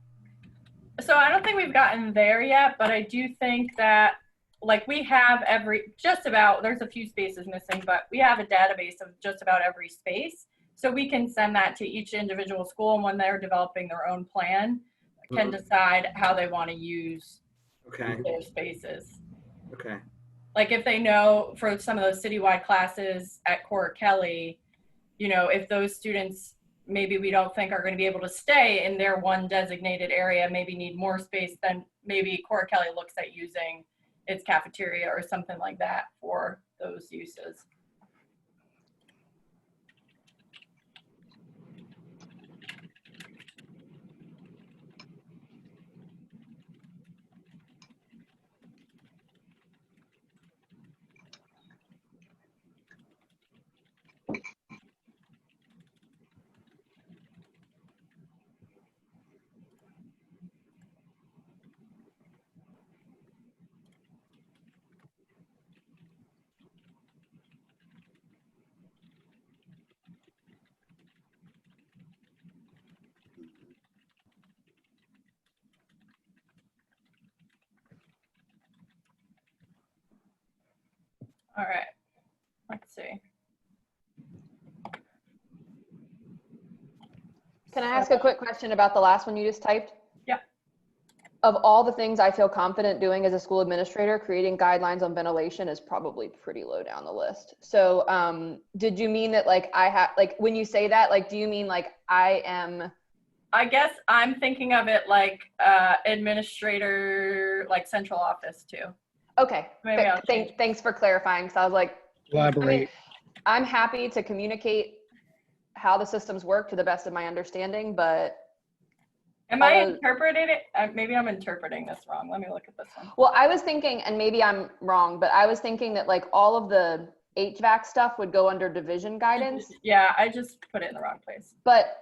[SPEAKER 2] So I don't think we've gotten there yet, but I do think that we have just about, there's a few spaces missing, but we have a database of just about every space. So we can send that to each individual school, and when they're developing their own plan, can decide how they want to use their spaces.
[SPEAKER 10] Okay.
[SPEAKER 2] Like if they know for some of those citywide classes at Cora Kelly, if those students maybe we don't think are going to be able to stay in their one designated area, maybe need more space, then maybe Cora Kelly looks at using its cafeteria or something like that for those uses. All right, let's see.
[SPEAKER 9] Can I ask a quick question about the last one you just typed?
[SPEAKER 2] Yeah.
[SPEAKER 9] Of all the things I feel confident doing as a school administrator, creating guidelines on ventilation is probably pretty low down the list. So did you mean that when you say that, do you mean I am?
[SPEAKER 2] I guess I'm thinking of it like administrator, central office too.
[SPEAKER 9] Okay,
[SPEAKER 2] Maybe
[SPEAKER 9] thanks for clarifying. So I was like,
[SPEAKER 11] Elaborate.
[SPEAKER 9] I'm happy to communicate how the systems work to the best of my understanding, but.
[SPEAKER 2] Am I interpreting it? Maybe I'm interpreting this wrong. Let me look at this one.
[SPEAKER 9] Well, I was thinking, and maybe I'm wrong, but I was thinking that all of the HVAC stuff would go under division guidance.
[SPEAKER 2] Yeah, I just put it in the wrong place.
[SPEAKER 9] But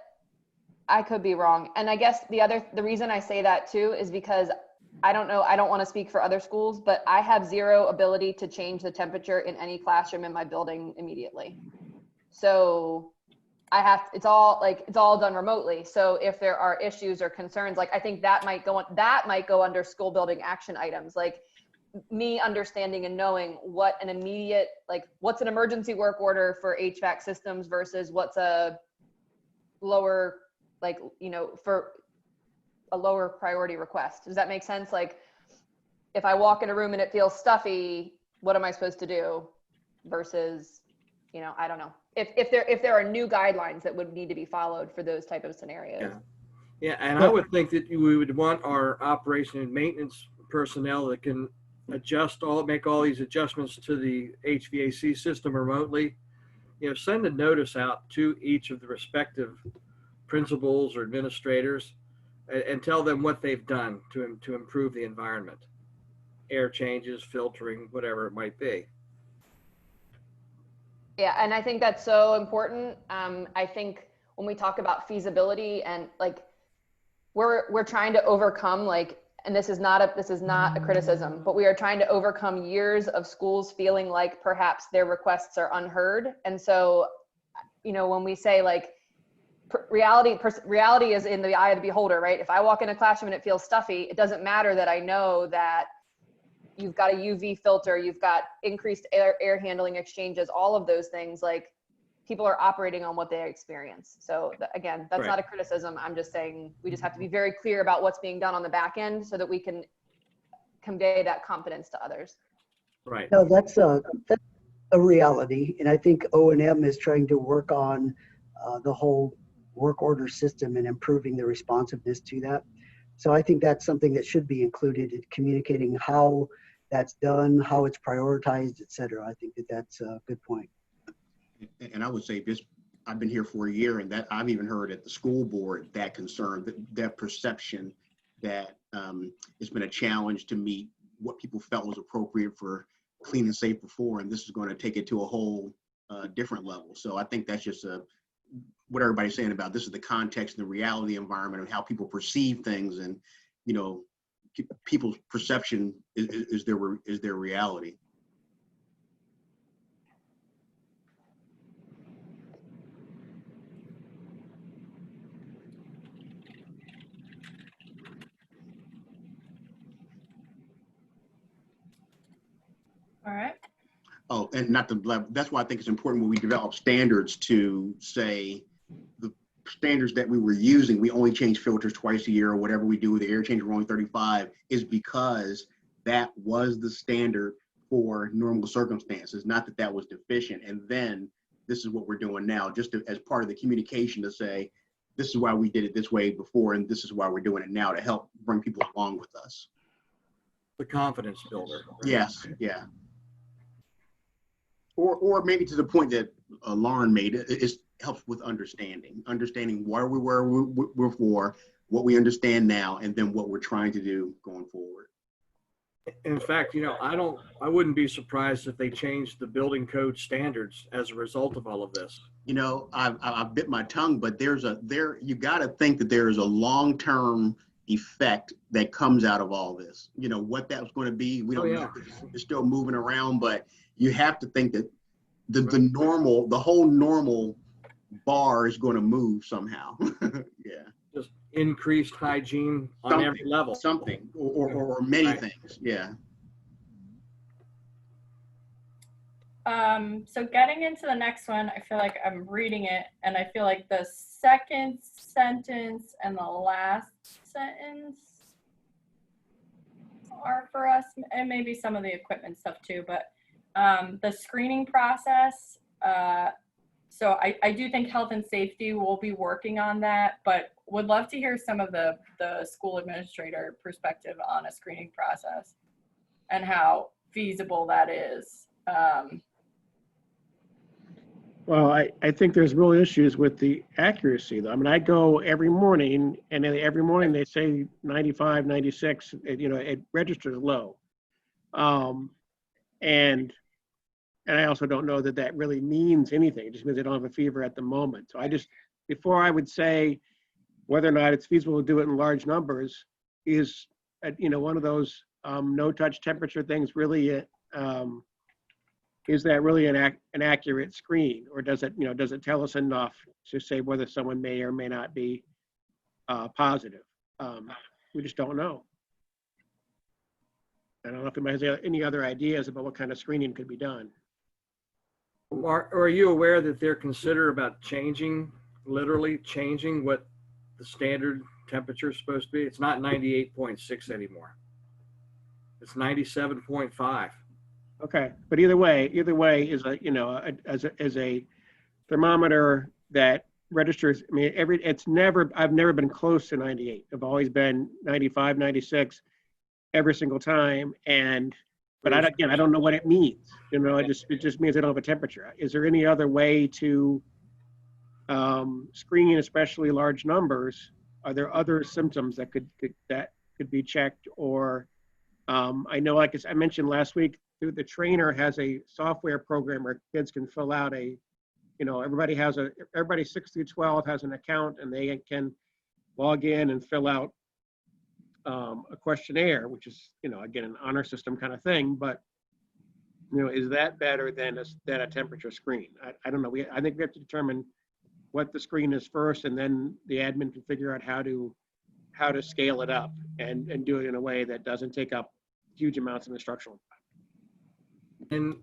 [SPEAKER 9] I could be wrong. And I guess the reason I say that too is because I don't know, I don't want to speak for other schools, but I have zero ability to change the temperature in any classroom in my building immediately. So it's all done remotely. So if there are issues or concerns, I think that might go under school building action items, me understanding and knowing what an immediate, what's an emergency work order for HVAC systems versus what's a lower, for a lower priority request. Does that make sense? If I walk in a room and it feels stuffy, what am I supposed to do versus, you know, I don't know. If there are new guidelines that would need to be followed for those type of scenarios.
[SPEAKER 10] Yeah, and I would think that we would want our operation and maintenance personnel that can make all these adjustments to the HVAC system remotely. You know, send a notice out to each of the respective principals or administrators and tell them what they've done to improve the environment. Air changes, filtering, whatever it might be.
[SPEAKER 9] Yeah, and I think that's so important. I think when we talk about feasibility and like, we're trying to overcome like, and this is not a criticism, but we are trying to overcome years of schools feeling like perhaps their requests are unheard. And so, you know, when we say like reality is in the eye of the beholder, right? If I walk in a classroom and it feels stuffy, it doesn't matter that I know that you've got a UV filter, you've got increased air handling exchanges, all of those things, like people are operating on what they experience. So again, that's not a criticism. I'm just saying we just have to be very clear about what's being done on the back end so that we can convey that confidence to others.
[SPEAKER 10] Right.
[SPEAKER 3] No, that's a reality. And I think O&M is trying to work on the whole work order system and improving the responsiveness to that. So I think that's something that should be included in communicating how that's done, how it's prioritized, et cetera. I think that that's a good point.
[SPEAKER 6] And I would say this, I've been here for a year, and that I've even heard at the school board that concern, that perception that it's been a challenge to meet what people felt was appropriate for clean and safe before, and this is going to take it to a whole different level. So I think that's just what everybody's saying about this is the context and the reality environment of how people perceive things, and you know, people's perception is their reality.
[SPEAKER 2] All right.
[SPEAKER 6] Oh, and that's why I think it's important when we develop standards to say the standards that we were using, we only change filters twice a year or whatever we do with the air change, we're only 35, is because that was the standard for normal circumstances, not that that was deficient. And then this is what we're doing now, just as part of the communication to say, this is why we did it this way before, and this is why we're doing it now to help bring people along with us.
[SPEAKER 10] The confidence builder. Right?
[SPEAKER 6] Yes, yeah. Or maybe to the point that Lauren made, it helps with understanding why we were before, what we understand now, and then what we're trying to do going forward.
[SPEAKER 10] In fact, you know, I wouldn't be surprised if they changed the building code standards as a result of all of this.
[SPEAKER 6] You know, I've bit my tongue, but you got to think that there is a long-term effect that comes out of all this. You know, what that's going to be, we don't know. It's still moving around, but you have to think that the whole normal bar is going to move somehow. Yeah.
[SPEAKER 10] Just increased hygiene on every level.
[SPEAKER 6] Something, or many things. Yeah.
[SPEAKER 2] So getting into the next one, I feel like I'm reading it, and I feel like the second sentence and the last sentence are for us, and maybe some of the equipment stuff too, but the screening process, so I do think health and safety will be working on that, but would love to hear some of the school administrator perspective on a screening process and how feasible that is.
[SPEAKER 11] Well, I think there's real issues with the accuracy, though. I mean, I go every morning, and every morning they say 95, 96, you know, it registers low. And I also don't know that that really means anything. It just means they don't have a fever at the moment. So before I would say whether or not it's feasible to do it in large numbers is, you know, one of those no-touch temperature things really, is that really an accurate screen, or does it tell us enough to say whether someone may or may not be positive? We just don't know. I don't know if anybody has any other ideas about what kind of screening could be done.
[SPEAKER 10] Are you aware that they're considering about literally changing what the standard temperature is supposed to be? It's not 98.6 anymore. It's 97.5.
[SPEAKER 11] Okay, but either way is a, you know, as a thermometer that registers. I mean, I've never been close to 98. I've always been 95, 96 every single time. But I don't know what it means. You know, it just means I don't have a temperature. Is there any other way to screen, especially large numbers? Are there other symptoms that could be checked? Or I know, like I mentioned last week, the trainer has a software program where kids can fill out everybody 6 through 12 has an account, and they can log in and fill out a questionnaire, which is, again, an honor system kind of thing. But, is that better than a temperature screen? I don't know. I think we have to determine what the screen is first, and then the admin can figure out how to scale it up and do it in a way that doesn't take up huge amounts of instructional time.
[SPEAKER 10] And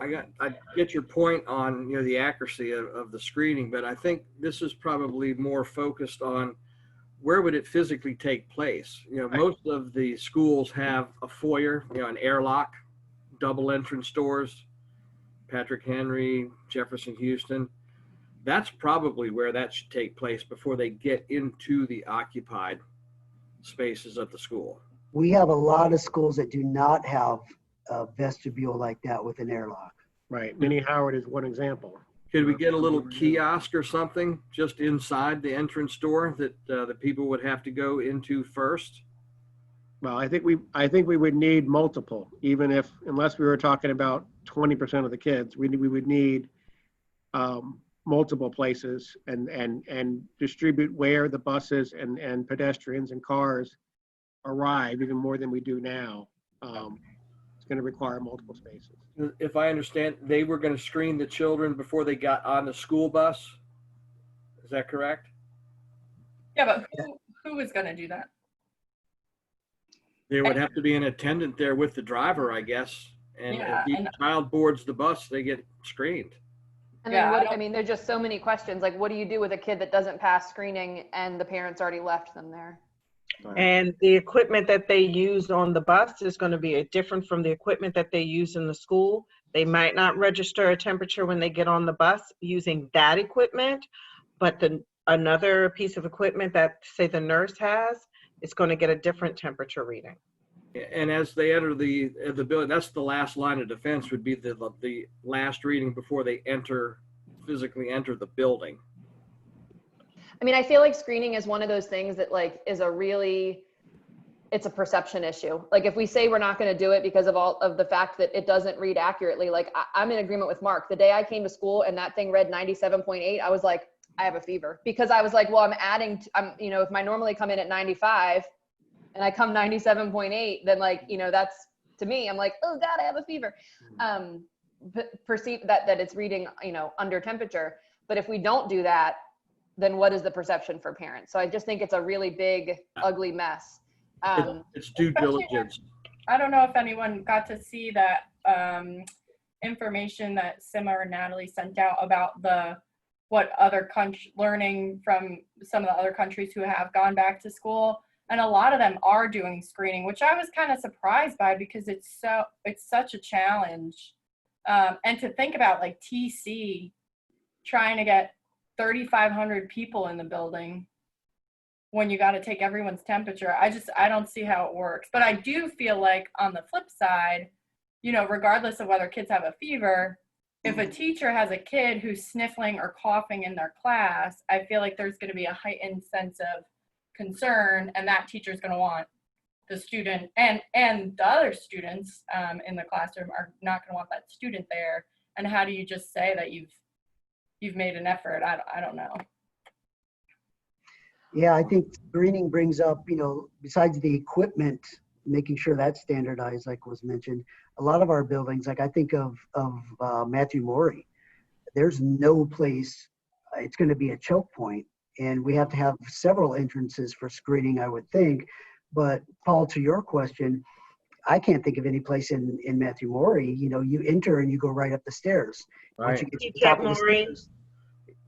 [SPEAKER 10] I get your point on, the accuracy of the screening, but I think this is probably more focused on where would it physically take place. Most of the schools have a foyer, an airlock, double entrance doors, Patrick Henry, Jefferson Houston. That's probably where that should take place before they get into the occupied spaces of the school.
[SPEAKER 3] We have a lot of schools that do not have a vestibule like that with an airlock.
[SPEAKER 11] Right. Minnie Howard is one example.
[SPEAKER 10] Could we get a little kiosk or something just inside the entrance door that the people would have to go into first?
[SPEAKER 11] Well, I think we would need multiple, unless we were talking about 20% of the kids, we would need multiple places and distribute where the buses and pedestrians and cars arrive even more than we do now. It's going to require multiple spaces.
[SPEAKER 10] If I understand, they were going to screen the children before they got on the school bus. Is that correct?
[SPEAKER 2] Yeah, but who is going to do that?
[SPEAKER 10] There would have to be an attendant there with the driver, I guess. And if the child boards the bus, they get screened.
[SPEAKER 9] And then there's just so many questions. Like, what do you do with a kid that doesn't pass screening and the parents already left them there?
[SPEAKER 1] And the equipment that they use on the bus is going to be different from the equipment that they use in the school. They might not register a temperature when they get on the bus using that equipment, but another piece of equipment that, say, the nurse has, is going to get a different temperature reading.
[SPEAKER 10] And as they enter the building, that's the last line of defense, would be the last reading before they physically enter the building.
[SPEAKER 9] I mean, I feel like screening is one of those things that it's a perception issue. Like, if we say we're not going to do it because of all of the fact that it doesn't read accurately, like I'm in agreement with Mark. The day I came to school and that thing read 97.8, I was like, I have a fever, because I was like, well, if I normally come in at 95 and I come 97.8, then that's, to me, I'm like, oh God, I have a fever. Perceive that it's reading, under temperature. But if we don't do that, then what is the perception for parents? So I just think it's a really big, ugly mess.
[SPEAKER 10] It's due diligence.
[SPEAKER 2] I don't know if anyone got to see that information that Sima or Natalie sent out about what other learning from some of the other countries who have gone back to school. And a lot of them are doing screening, which I was kind of surprised by, because it's such a challenge. And to think about TC trying to get 3,500 people in the building when you got to take everyone's temperature, I don't see how it works. But I do feel like, on the flip side, regardless of whether kids have a fever, if a teacher has a kid who's sniffling or coughing in their class, I feel like there's going to be a heightened sense of concern, and that teacher is going to want the student and the other students in the classroom are not going to want that student there. And how do you just say that you've made an effort? I don't know.
[SPEAKER 3] Yeah, I think screening brings up, besides the equipment, making sure that's standardized, like was mentioned, a lot of our buildings, like I think of Matthew Morey, there's no place, it's going to be a choke point, and we have to have several entrances for screening, I would think. But Paul, to your question, I can't think of any place in Matthew Morey, you enter and you go right up the stairs.
[SPEAKER 10] Right.
[SPEAKER 3] Once you get to the top of the stairs.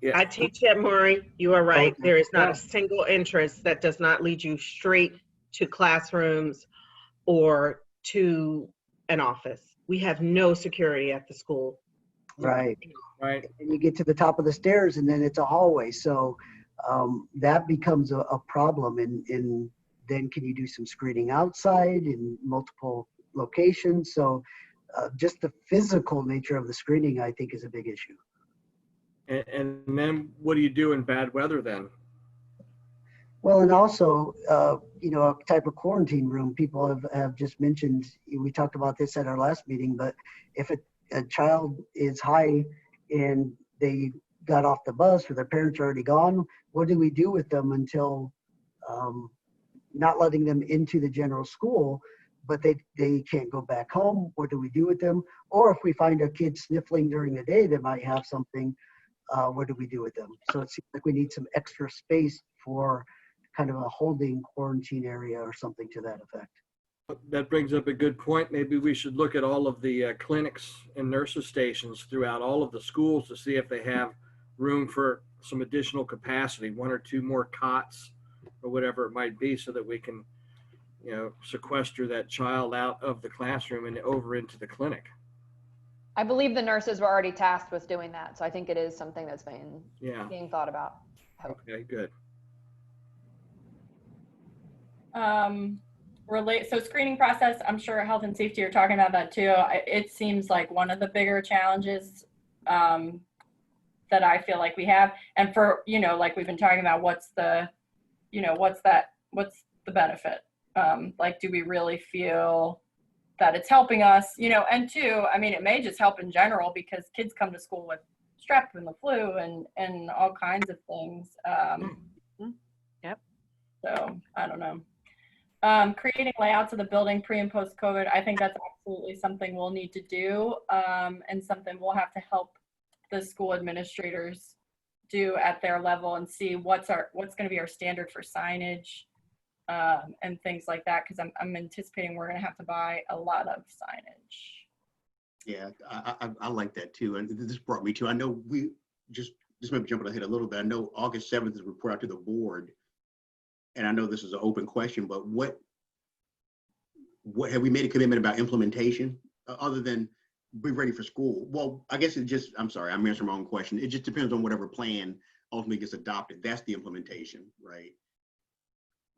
[SPEAKER 1] Yeah. I teach at Murray. You are right. There is not a single entrance that does not lead you straight to classrooms or to an office. we have no security at the school.
[SPEAKER 3] Right.
[SPEAKER 10] Right.
[SPEAKER 3] And you get to the top of the stairs and then it's a hallway. So that becomes a problem. And then can you do some screening outside in multiple locations? So just the physical nature of the screening, I think, is a big issue.
[SPEAKER 10] And then what do you do in bad weather then?
[SPEAKER 3] Well, and also, a type of quarantine room. People have just mentioned, we talked about this at our last meeting, but if a child is high and they got off the bus or their parents are already gone, what do we do with them until not letting them into the general school, but they can't go back home? What do we do with them? Or if we find a kid sniffling during the day that might have something, what do we do with them? So it seems like we need some extra space for kind of a holding quarantine area or something to that effect.
[SPEAKER 10] That brings up a good point. Maybe we should look at all of the clinics and nurses stations throughout all of the schools to see if they have room for some additional capacity, 1 or 2 more cots or whatever it might be, so that we can, sequester that child out of the classroom and over into the clinic.
[SPEAKER 9] I believe the nurses were already tasked with doing that. So I think it is something that's being thought about.
[SPEAKER 10] Okay, good.
[SPEAKER 2] So screening process, I'm sure health and safety are talking about that too. It seems like one of the bigger challenges that I feel like we have. And for, like we've been talking about, what's the benefit? Like, do we really feel that it's helping us, and two, I mean, it may just help in general because kids come to school with strep and the flu and all kinds of things.
[SPEAKER 14] Yep.
[SPEAKER 2] So I don't know. Creating layouts of the building pre and post COVID, I think that's absolutely something we'll need to do, and something we'll have to help the school administrators do at their level and see what's going to be our standard for signage, and things like that, because I'm anticipating we're going to have to buy a lot of signage.
[SPEAKER 6] Yeah, I like that too. And this brought me to, I know we just maybe jumping ahead a little bit. I know August 7th is a report out to the board. And I know this is an open question, but what have we made a commitment about implementation other than be ready for school? Well, I guess I'm sorry, I'm answering my own question. It just depends on whatever plan ultimately gets adopted. That's the implementation, right?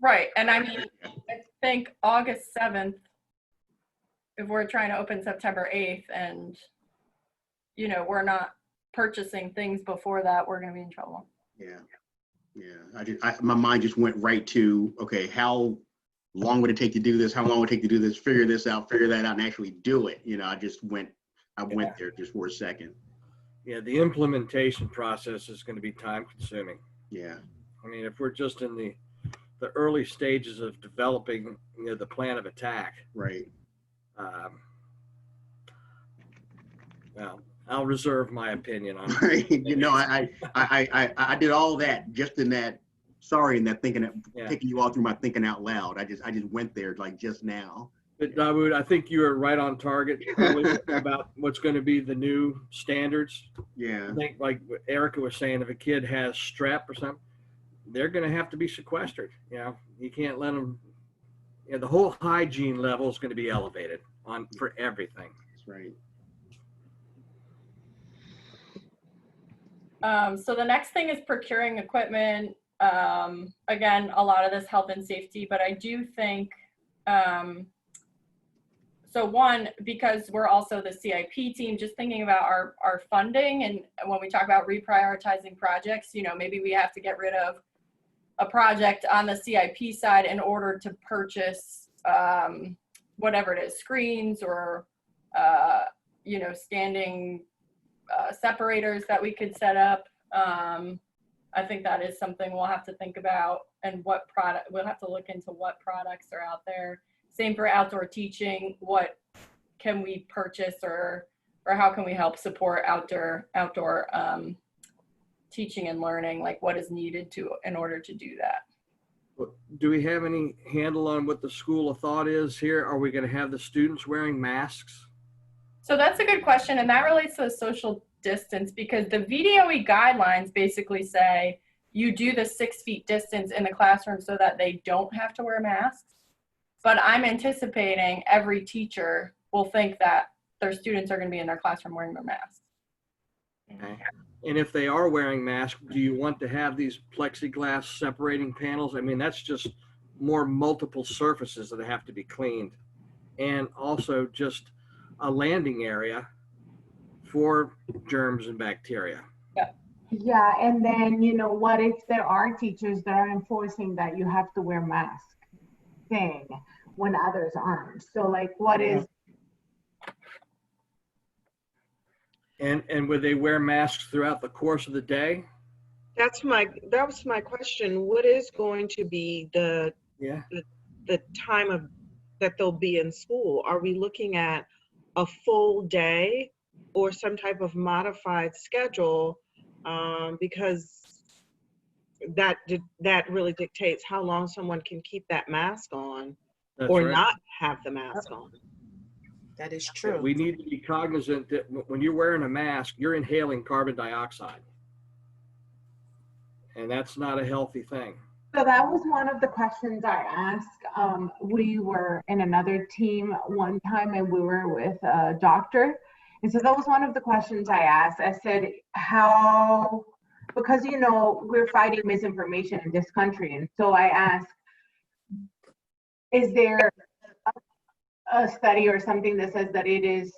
[SPEAKER 2] Right. And I mean, I think August 7th, if we're trying to open September 8th and, we're not purchasing things before that, we're going to be in trouble.
[SPEAKER 6] Yeah. Yeah. My mind just went right to, okay, how long would it take to do this? How long would it take to do this? Figure this out, figure that out, and actually do it. I went there just for a second.
[SPEAKER 10] Yeah. The implementation process is going to be time consuming.
[SPEAKER 6] Yeah.
[SPEAKER 10] I mean, if we're just in the early stages of developing, the plan of attack.
[SPEAKER 6] Right.
[SPEAKER 10] Well, I'll reserve my opinion on
[SPEAKER 6] it. I did all that just in that, taking you all through my thinking out loud. I just went there like just now.
[SPEAKER 10] But Dawood, I think you were right on target about what's going to be the new standards.
[SPEAKER 6] Yeah.
[SPEAKER 10] I think like what Erica was saying, if a kid has strep or something, they're going to have to be sequestered. You can't let them, the whole hygiene level is going to be elevated for everything.
[SPEAKER 6] That's right.
[SPEAKER 2] So the next thing is procuring equipment. Again, a lot of this health and safety, but I do think, so one, because we're also the CIP team, just thinking about our funding, and when we talk about reprioritizing projects, maybe we have to get rid of a project on the CIP side in order to purchase whatever it is, screens or, standing separators that we could set up. I think that is something we'll have to think about, and we'll have to look into what products are out there. Same for outdoor teaching. What can we purchase or how can we help support outdoor teaching and learning? Like what is needed in order to do that?
[SPEAKER 10] Do we have any handle on what the school of thought is here? Are we going to have the students wearing masks?
[SPEAKER 2] So that's a good question, and that relates to the social distance, because the VDOE guidelines basically say you do the 6 feet distance in the classroom so that they don't have to wear masks. But I'm anticipating every teacher will think that their students are going to be in their classroom wearing their masks.
[SPEAKER 10] Okay. And if they are wearing masks, do you want to have these plexiglass separating panels? I mean, that's just more multiple surfaces that have to be cleaned. And also just a landing area for germs and bacteria.
[SPEAKER 12] Yeah, and then, you know, what if there are teachers that are enforcing that you have to wear mask thing when others aren't? So like, what is?
[SPEAKER 10] And would they wear masks throughout the course of the day?
[SPEAKER 1] That was my question. What is going to be the time of that they'll be in school? Are we looking at a full day or some type of modified schedule? Because that really dictates how long someone can keep that mask on.
[SPEAKER 10] That's
[SPEAKER 1] or
[SPEAKER 10] right.
[SPEAKER 1] not have the mask on.
[SPEAKER 14] That is true.
[SPEAKER 10] We need to be cognizant that when you're wearing a mask, you're inhaling carbon dioxide. And that's not a healthy thing.
[SPEAKER 12] So that was one of the questions I asked. We were in another team one time and we were with a doctor. And so that was one of the questions I asked. I said, how, because, you know, we're fighting misinformation in this country. And so I asked, is there a study or something that says that it is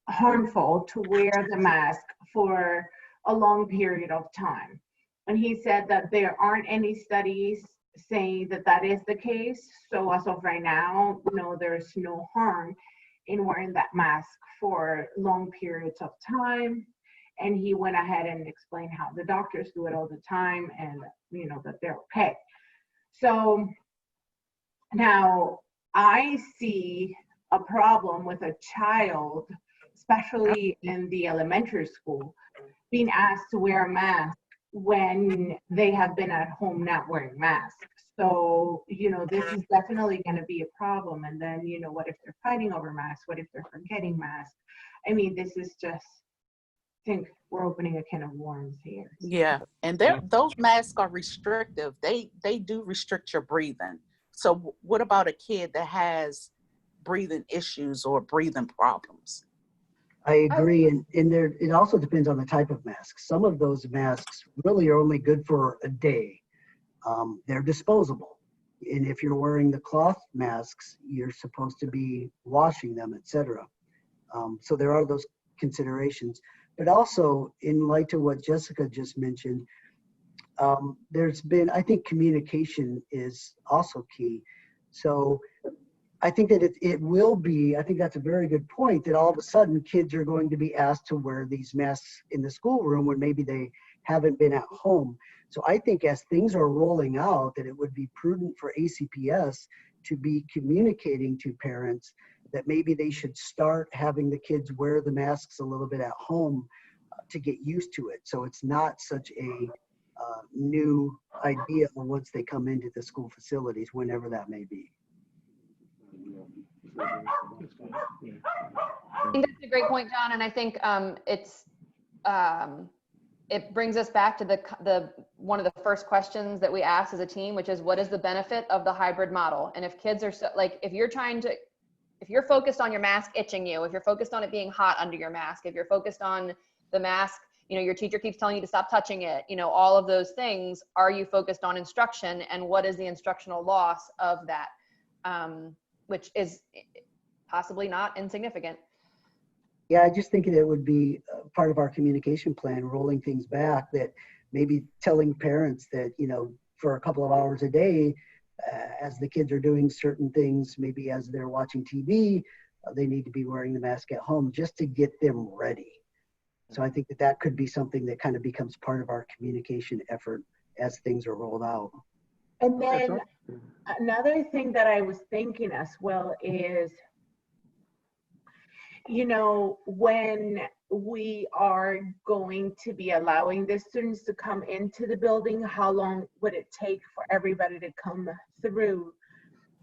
[SPEAKER 12] harmful to wear the mask for a long period of time? And he said that there aren't any studies saying that that is the case. So as of right now, no, there's no harm in wearing that mask for long periods of time. And he went ahead and explained how the doctors do it all the time and, you know, that they're okay. So now I see a problem with a child, especially in the elementary school, being asked to wear a mask when they have been at home not wearing masks. So, you know, this is definitely going to be a problem. And then, you know, what if they're fighting over masks? What if they're forgetting masks? I mean, this is just, I think we're opening a can of worms here.
[SPEAKER 14] Yeah, and those masks are restrictive. They do restrict your breathing. So what about a kid that has breathing issues or breathing problems?
[SPEAKER 3] I agree, and there it also depends on the type of mask. Some of those masks really are only good for a day. They're disposable, and if you're wearing the cloth masks, you're supposed to be washing them, etc. So there are those considerations. But also, in light of what Jessica just mentioned, there's been, I think communication is also key. So I think that it will be, I think that's a very good point, that all of a sudden kids are going to be asked to wear these masks in the schoolroom when maybe they haven't been at home. So I think as things are rolling out, that it would be prudent for ACPS to be communicating to parents that maybe they should start having the kids wear the masks a little bit at home to get used to it. So it's not such a new idea once they come into the school facilities, whenever that may be.
[SPEAKER 9] I think that's a great point, John, and I think it brings us back to the one of the first questions that we asked as a team, which is what is the benefit of the hybrid model? And if kids are if you're focused on your mask itching you, if you're focused on it being hot under your mask, if you're focused on the mask, you know, your teacher keeps telling you to stop touching it, you know, all of those things, are you focused on instruction and what is the instructional loss of that? Which is possibly not insignificant.
[SPEAKER 3] Yeah, I just think that it would be part of our communication plan, rolling things back, that maybe telling parents that, you know, for a couple of hours a day, as the kids are doing certain things, maybe as they're watching TV, they need to be wearing the mask at home just to get them ready. So I think that that could be something that kind of becomes part of our communication effort as things are rolled out.
[SPEAKER 12] And then another thing that I was thinking as well is, you know, when we are going to be allowing the students to come into the building, how long would it take for everybody to come through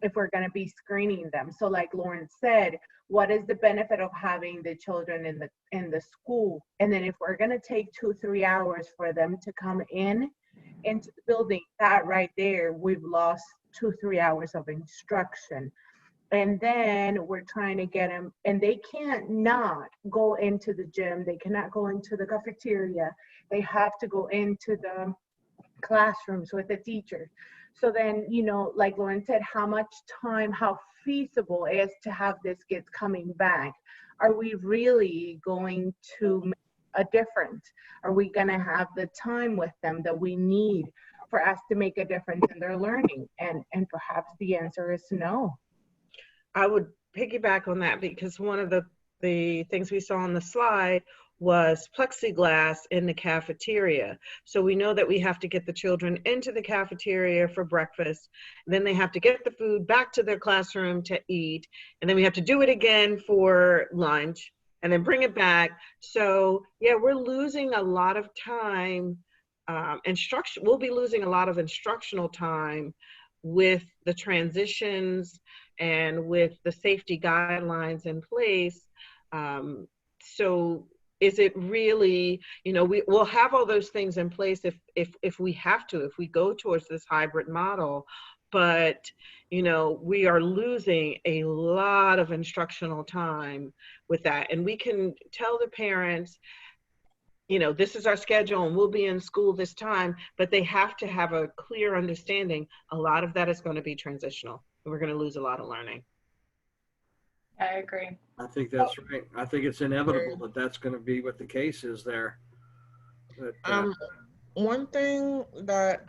[SPEAKER 12] if we're going to be screening them? So like Lauren said, what is the benefit of having the children in the school? And then if we're going to take 2-3 hours for them to come into the building, that right there, we've lost 2-3 hours of instruction. And then we're trying to get them, and they can't not go into the gym. They cannot go into the cafeteria. They have to go into the classrooms with the teachers. So then, you know, like Lauren said, how much time, how feasible is to have these kids coming back? Are we really going to make a difference? Are we going to have the time with them that we need for us to make a difference in their learning? And perhaps the answer is no.
[SPEAKER 1] I would piggyback on that because one of the things we saw on the slide was plexiglass in the cafeteria. So we know that we have to get the children into the cafeteria for breakfast. Then they have to get the food back to their classroom to eat. And then we have to do it again for lunch and then bring it back. So yeah, we're losing a lot of time. We'll be losing a lot of instructional time with the transitions and with the safety guidelines in place. So is it really, you know, we'll have all those things in place if we have to, if we go towards this hybrid model, but, you know, we are losing a lot of instructional time with that. And we can tell the parents, you know, this is our schedule and we'll be in school this time, but they have to have a clear understanding. A lot of that is going to be transitional. We're going to lose a lot of learning.
[SPEAKER 2] I agree.
[SPEAKER 10] I think that's right. I think it's inevitable that that's going to be what the case is there. But,
[SPEAKER 7] one thing that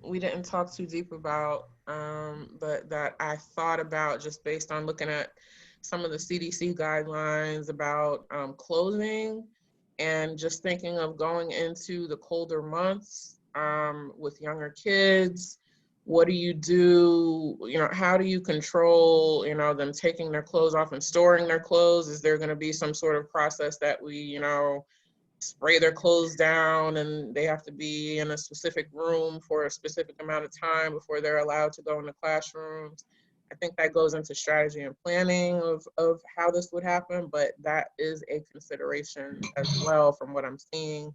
[SPEAKER 7] we didn't talk too deep about, but that I thought about just based on looking at some of the CDC guidelines about clothing and just thinking of going into the colder months with younger kids. What do? You know, how do you control, you know, them taking their clothes off and storing their clothes? Is there going to be some sort of process that we, you know, spray their clothes down and they have to be in a specific room for a specific amount of time before they're allowed to go in the classrooms? I think that goes into strategy and planning of how this would happen, but that is a consideration as well from what I'm seeing.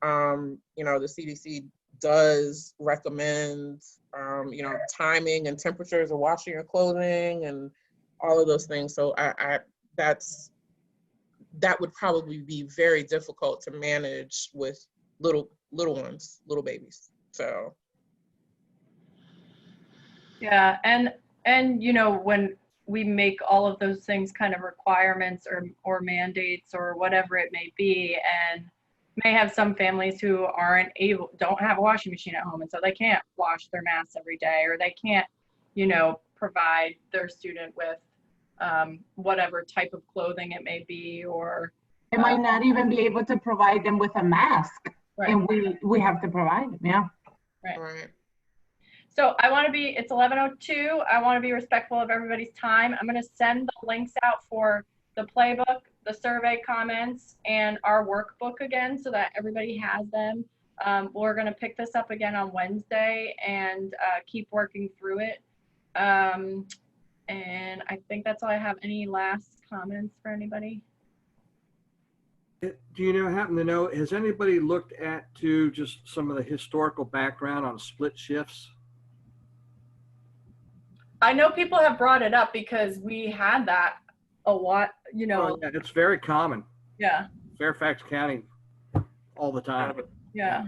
[SPEAKER 7] You know, the CDC does recommend, you know, timing and temperatures of washing your clothing and all of those things. So that would probably be very difficult to manage with little ones, little babies. So.
[SPEAKER 2] Yeah, and you know, when we make all of those things kind of requirements or mandates or whatever it may be, and may have some families who don't have a washing machine at home, and so they can't wash their masks every day, or they can't, you know, provide their student with whatever type of clothing it may be, or
[SPEAKER 12] they might not even be able to provide them with a mask. Right. And we have to provide them. Yeah.
[SPEAKER 2] Right. So it's 11:02. I want to be respectful of everybody's time. I'm going to send the links out for the playbook, the survey comments, and our workbook again so that everybody has them. We're going to pick this up again on Wednesday and keep working through it. And I think that's all I have. Any last comments for anybody?
[SPEAKER 10] do you happen to know, has anybody looked at just some of the historical background on split shifts?
[SPEAKER 2] I know people have brought it up because we had that a lot, you know.
[SPEAKER 10] Oh, yeah, it's very common.
[SPEAKER 2] Yeah.
[SPEAKER 10] Fairfax County all the time.
[SPEAKER 2] Yeah.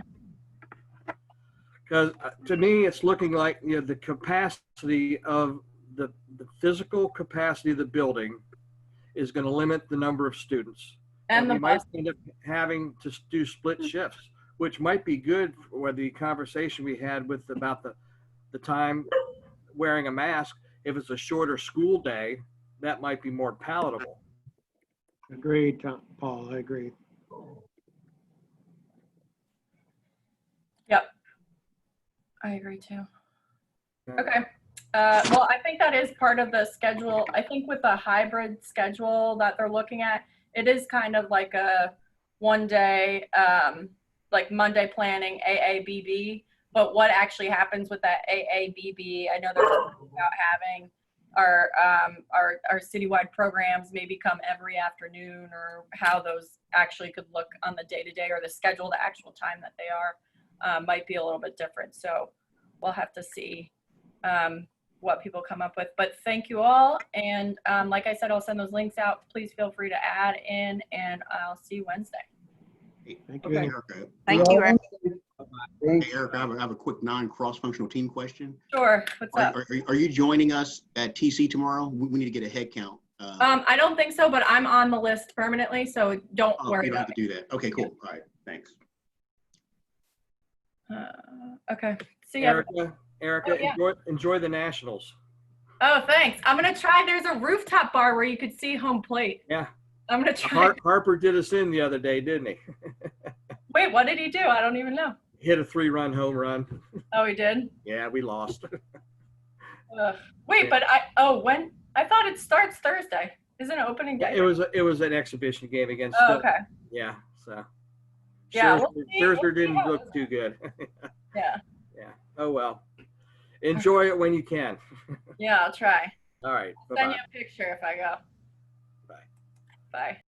[SPEAKER 10] Because to me, it's looking like, you know, the capacity of the physical capacity of the building is going to limit the number of students. And we might end up having to do split shifts, which might be good for the conversation we had about the time wearing a mask. If it's a shorter school day, that might be more palatable.
[SPEAKER 11] Agreed, Paul, I agree.
[SPEAKER 2] Yep. I agree too. Okay. Well, I think that is part of the schedule. I think with the hybrid schedule that they're looking at, it is kind of like a one day, like Monday planning, AABB. But what actually happens with that AABB, I know they're talking about having our citywide programs maybe come every afternoon, or how those actually could look on the day-to-day, or the schedule, the actual time that they are, might be a little bit different. So we'll have to see what people come up with. But thank you all. And like I said, I'll send those links out. Please feel free to add in, and I'll see you Wednesday.
[SPEAKER 6] Hey, thank
[SPEAKER 4] Okay.
[SPEAKER 6] you, Erica.
[SPEAKER 14] Thank you, Eric.
[SPEAKER 6] Hey, Erica, I have a quick non-cross-functional team question.
[SPEAKER 2] Sure. What's up?
[SPEAKER 6] Are you joining us at TC tomorrow? We need to get a head count.
[SPEAKER 2] I don't think so, but I'm on the list permanently, so don't worry
[SPEAKER 6] You don't
[SPEAKER 2] about
[SPEAKER 6] have to do that. Okay, cool. All right, thanks.
[SPEAKER 2] Okay. See ya.
[SPEAKER 10] Erica,
[SPEAKER 2] Oh, yeah.
[SPEAKER 10] enjoy the Nationals.
[SPEAKER 2] Oh, thanks. I'm gonna try. There's a rooftop bar where you could see home plate.
[SPEAKER 10] Yeah.
[SPEAKER 2] I'm gonna try.
[SPEAKER 10] Harper did us in the other day, didn't he?
[SPEAKER 2] Wait, what did he do? I don't even know.
[SPEAKER 10] Hit a 3-run home run.
[SPEAKER 2] Oh, he did?
[SPEAKER 10] Yeah, we lost.
[SPEAKER 2] Wait, but when? I thought it starts Thursday. Isn't it opening day?
[SPEAKER 10] It was an exhibition game against.
[SPEAKER 2] Oh, okay.
[SPEAKER 10] Yeah. So.
[SPEAKER 2] Yeah.
[SPEAKER 10] Scherzer didn't look too good.
[SPEAKER 2] Yeah.
[SPEAKER 10] Yeah. Oh well. Enjoy it when you can.
[SPEAKER 2] Yeah, I'll try.
[SPEAKER 10] All right.
[SPEAKER 2] Send you a picture if I go.
[SPEAKER 10] Bye.
[SPEAKER 2] Bye.